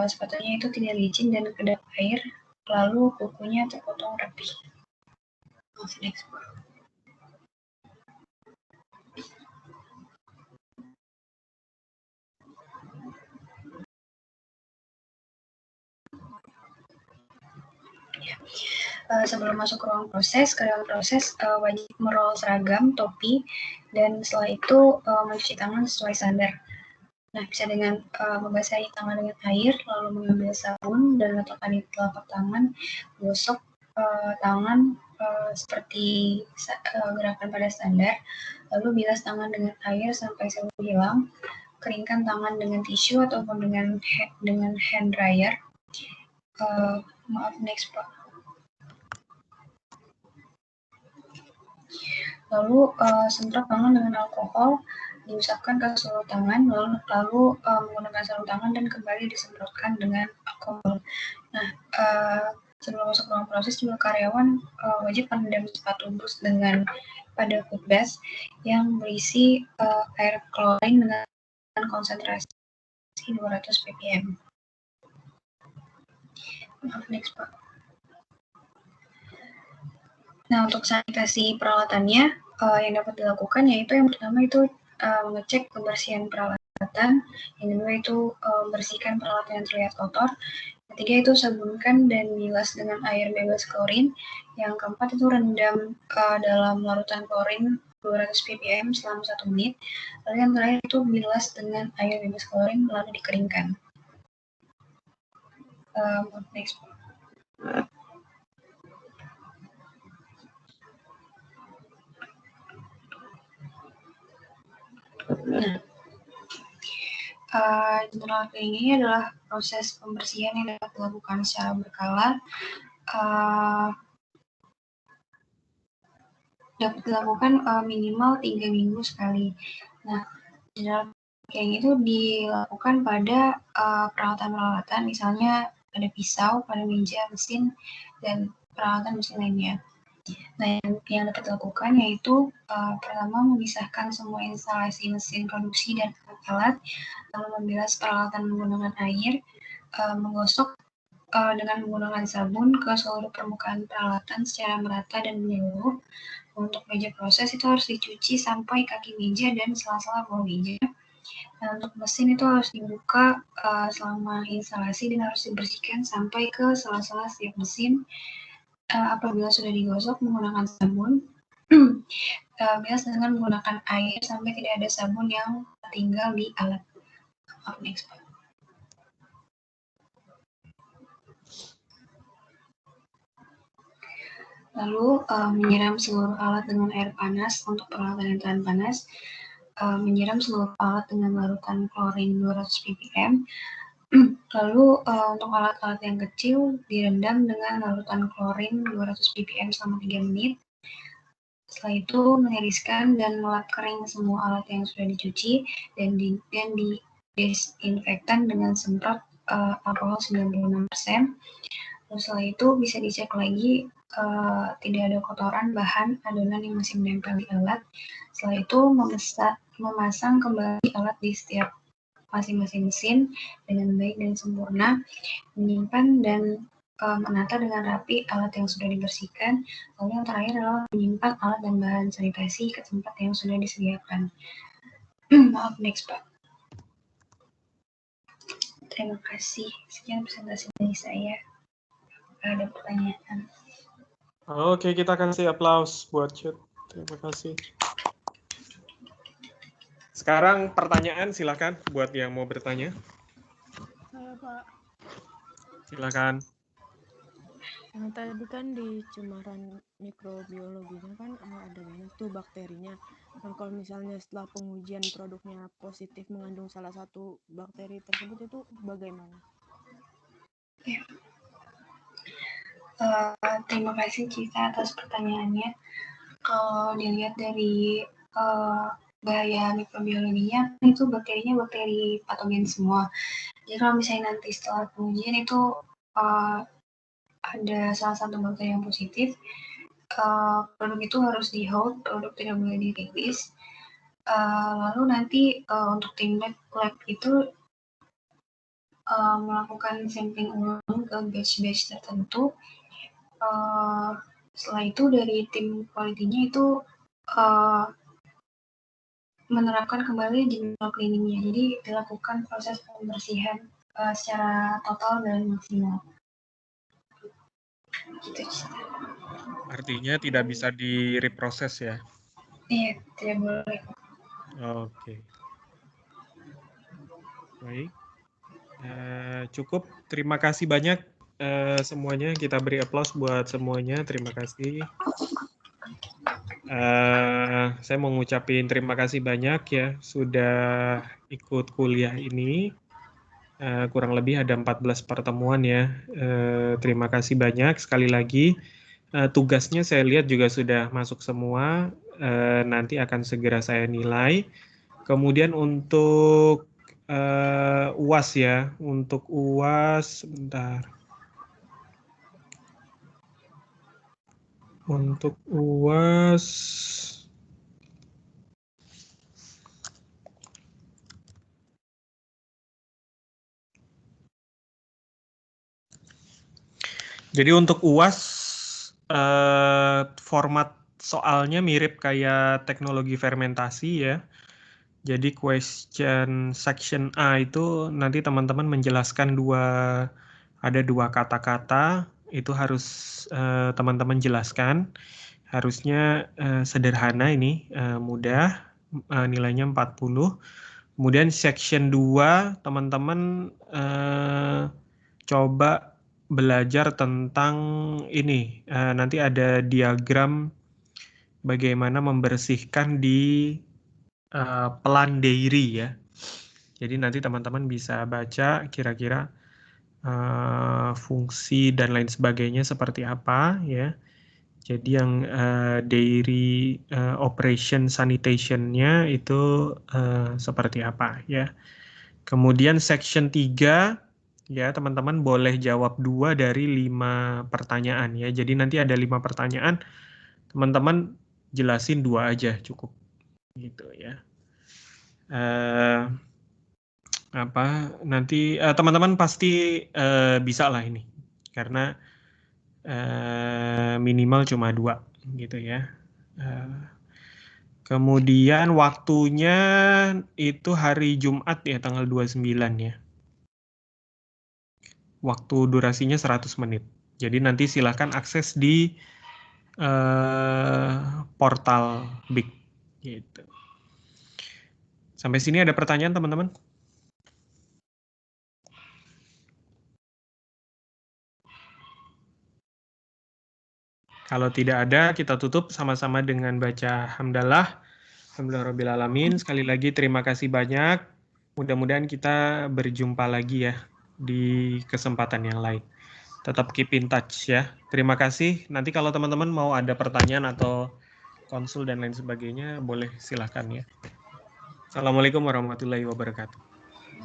sepatunya itu tidak licin dan kedap air, lalu kukunya terpotong rapi. Next. Sebelum masuk ke ruang proses, karyawan proses wajib merol seragam, topi, dan setelah itu mencuci tangan sesuai standar. Nah, bisa dengan membasahi tangan dengan air, lalu mengambil sabun dan letakkan di telapak tangan, gosok tangan seperti gerakan pada standar, lalu bilas tangan dengan air sampai sabun hilang, keringkan tangan dengan tisu ataupun dengan hand dryer. Next, Pak. Lalu semprot tangan dengan alkohol, diusapkan ke seluruh tangan, lalu menggunakan sarung tangan dan kembali disemprotkan dengan alkohol. Nah, sebelum masuk ruang proses juga karyawan wajib merendam sepatu bus pada foot bath yang berisi air klorin dengan konsentrasi 200 ppm. Next, Pak. Nah, untuk sanitasi peralatannya yang dapat dilakukan yaitu yang pertama itu mengecek kebersihan peralatan, yang kedua itu membersihkan peralatan yang terlihat kotor, ketiga itu sabunkan dan bilas dengan air bebas klorin, yang keempat itu rendam dalam larutan klorin 200 ppm selama 1 menit, lalu yang terakhir itu bilas dengan air bebas klorin lalu dikeringkan. Next. Nah, general cleaning ini adalah proses pembersihan yang dapat dilakukan secara berkala, dapat dilakukan minimal 3 minggu sekali. Nah, general cleaning itu dilakukan pada peralatan-peralatan, misalnya pada pisau, pada meja, mesin, dan peralatan mesin lainnya. Nah, yang dapat dilakukan yaitu pertama memisahkan semua instalasi mesin produksi dan alat, lalu membilas peralatan menggunakan air, menggosok dengan menggunakan sabun ke seluruh permukaan peralatan secara merata dan menyeluruh. Untuk meja proses itu harus dicuci sampai kaki meja dan sela-sela bawah meja. Nah, untuk mesin itu harus dibuka selama instalasi dan harus dibersihkan sampai ke sela-sela setiap mesin. Apabila sudah digosok menggunakan sabun, bilas dengan menggunakan air sampai tidak ada sabun yang tertinggal di alat. Next. Lalu menyiram seluruh alat dengan air panas untuk peralatan yang tahan panas. Menyiram seluruh alat dengan larutan klorin 200 ppm. Lalu untuk alat-alat yang kecil direndam dengan larutan klorin 200 ppm selama 3 menit. Setelah itu meniriskan dan melap kering semua alat yang sudah dicuci dan didesinfektan dengan semprot alkohol 96%. Lalu setelah itu bisa dicek lagi tidak ada kotoran bahan adonan yang masih menempel di alat. Setelah itu memasang kembali alat di setiap masing-masing mesin dengan baik dan sempurna, menyimpan dan menata dengan rapi alat yang sudah dibersihkan. Lalu yang terakhir adalah menyimpan alat dan bahan sanitasi ke tempat yang sudah disediakan. Maaf, next Pak. Terima kasih. Sekian presentasi dari saya. Ada pertanyaan? Oke, kita kasih aplaus buat Cut. Terima kasih. Sekarang pertanyaan, silakan buat yang mau bertanya. Saya Pak, Silakan. yang tadi kan di cemaran mikrobiologinya kan ada banyak tuh bakterinya. Nah kalau misalnya setelah pengujian produknya positif mengandung salah satu bakteri tersebut itu bagaimana? Ya. Terima kasih Cita atas pertanyaannya. Kalau dilihat dari bahaya mikrobiologinya, itu bakterinya bakteri patogen semua. Jadi kalau misalnya nanti setelah pengujian itu ada salah satu bakteri yang positif, produk itu harus di hold, produk tidak boleh dirilis. Lalu nanti untuk tim lab itu melakukan sampling ulang ke batch-batch tertentu. Setelah itu dari tim quality-nya itu menerapkan kembali general cleaning-nya. Jadi dilakukan proses pembersihan secara total dan maksimal. Gitu. Artinya tidak bisa direproses ya? Iya, tidak boleh. Oke. Baik. Cukup. Terima kasih banyak semuanya. Kita beri aplaus buat semuanya. Terima kasih. Saya mau ngucapin terima kasih banyak ya sudah ikut kuliah ini. Kurang lebih ada 14 pertemuan ya. Terima kasih banyak sekali lagi. Tugasnya saya lihat juga sudah masuk semua. Nanti akan segera saya nilai. Kemudian untuk UAS ya, untuk UAS sebentar. Untuk UAS jadi untuk UAS format soalnya mirip kayak teknologi fermentasi ya. Jadi question section A itu nanti teman-teman menjelaskan ada dua kata-kata, itu harus teman-teman jelaskan. Harusnya sederhana ini, mudah, nilainya 40. Kemudian section 2 teman-teman coba belajar tentang ini, nanti ada diagram bagaimana membersihkan di pelan dairy ya. Jadi nanti teman-teman bisa baca kira-kira fungsi dan lain sebagainya seperti apa ya. Jadi yang dairy operation sanitation-nya itu seperti apa ya. Kemudian section 3 ya teman-teman boleh jawab 2 dari 5 pertanyaan ya. Jadi nanti ada 5 pertanyaan, teman-teman jelasin 2 aja cukup gitu ya. Nanti teman-teman pasti bisa lah ini karena minimal cuma 2 gitu ya. Kemudian waktunya itu hari Jumat ya tanggal 29 ya. Waktu durasinya 100 menit. Jadi nanti silakan akses di portal BIK gitu. Sampai sini ada pertanyaan teman-teman? Kalau tidak ada, kita tutup sama-sama dengan baca hamdalah. Alhamdulillah alamin. Sekali lagi terima kasih banyak. Mudah-mudahan kita berjumpa lagi ya di kesempatan yang lain. Tetap keep in touch ya. Terima kasih. Nanti kalau teman-teman mau ada pertanyaan atau konsul dan lain sebagainya, boleh silahkan ya. Assalamualaikum warahmatullahi wabarakatuh.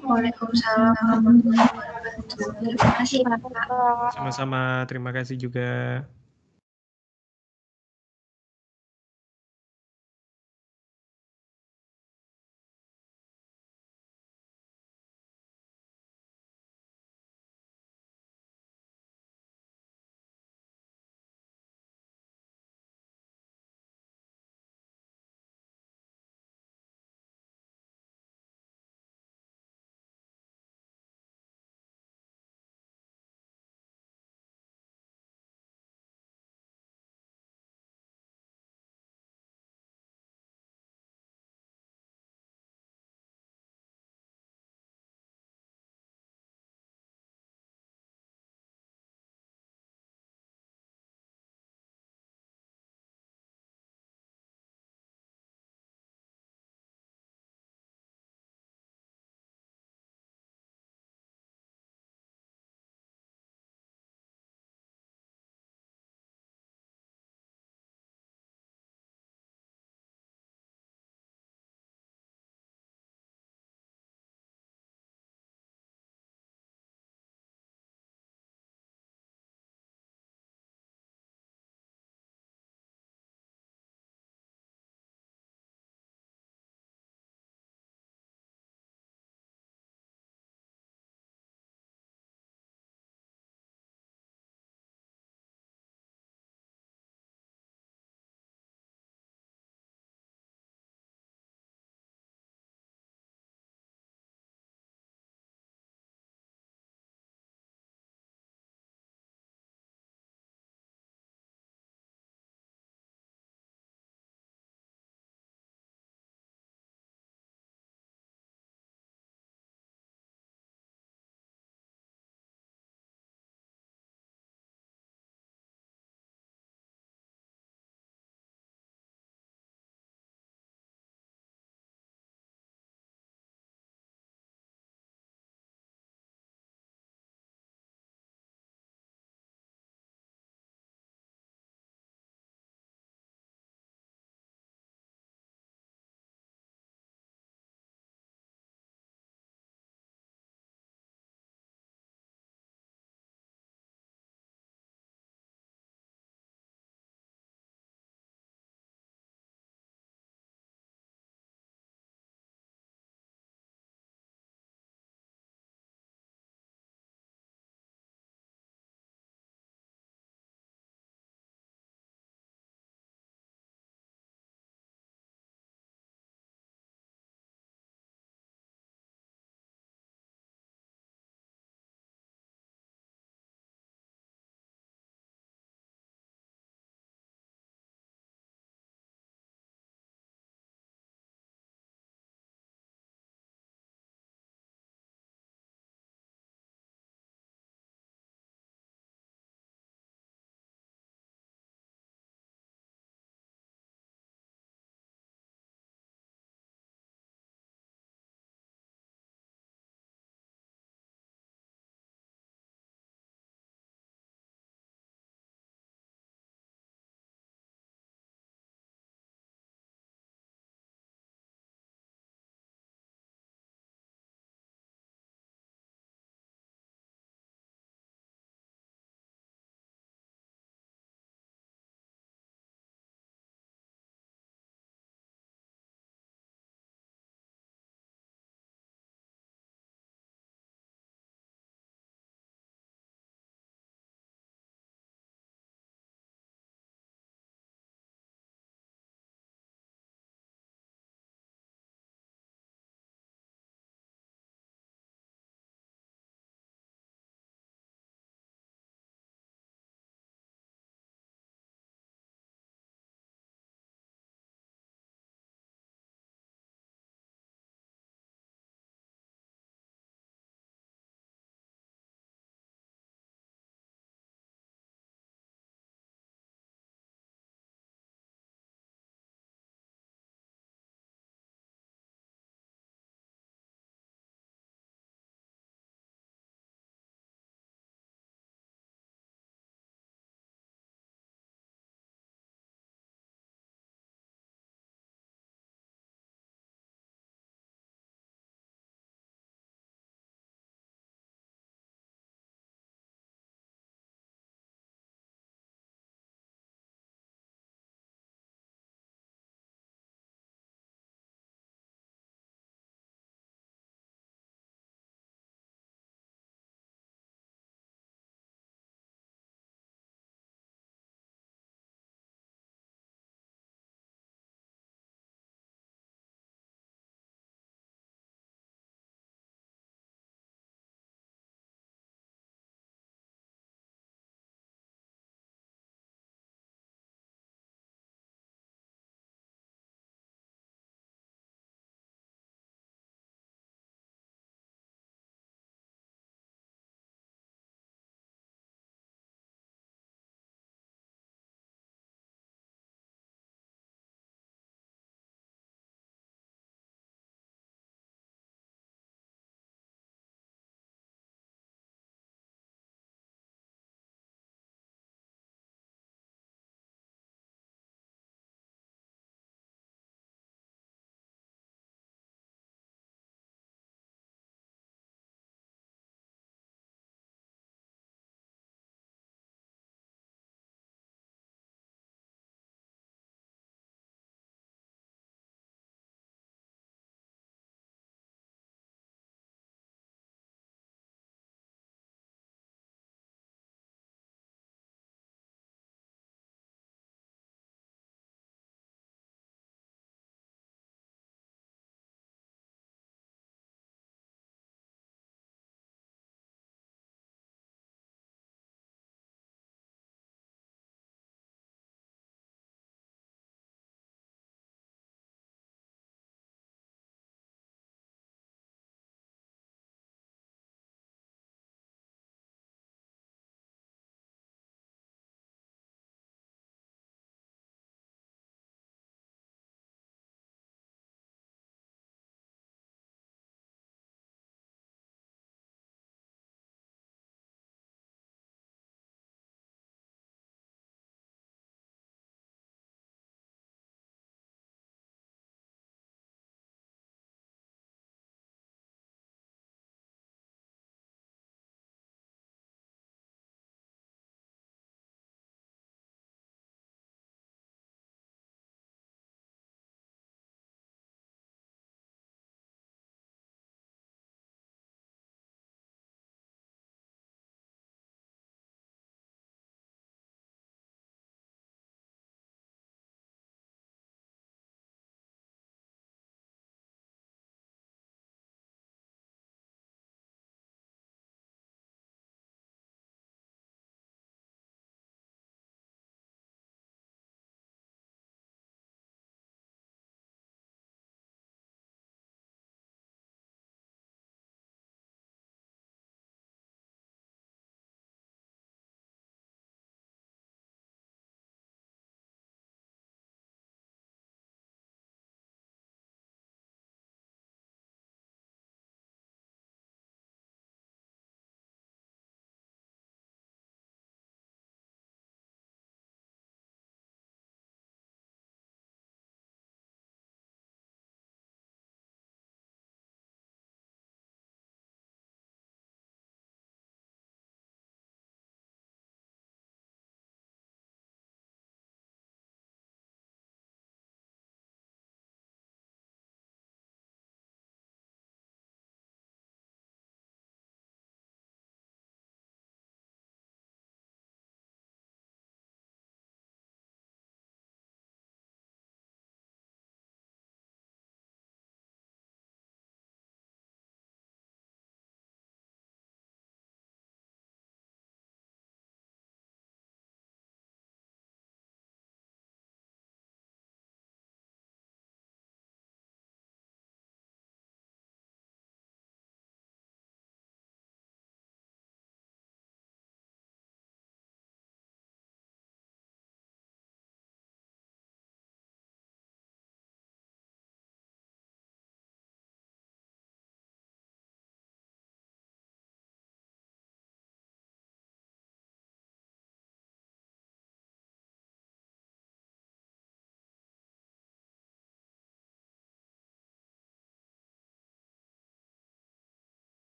Waalaikumsalam warahmatullahi wabarakatuh. Terima kasih Pak. Sama-sama, terima kasih juga.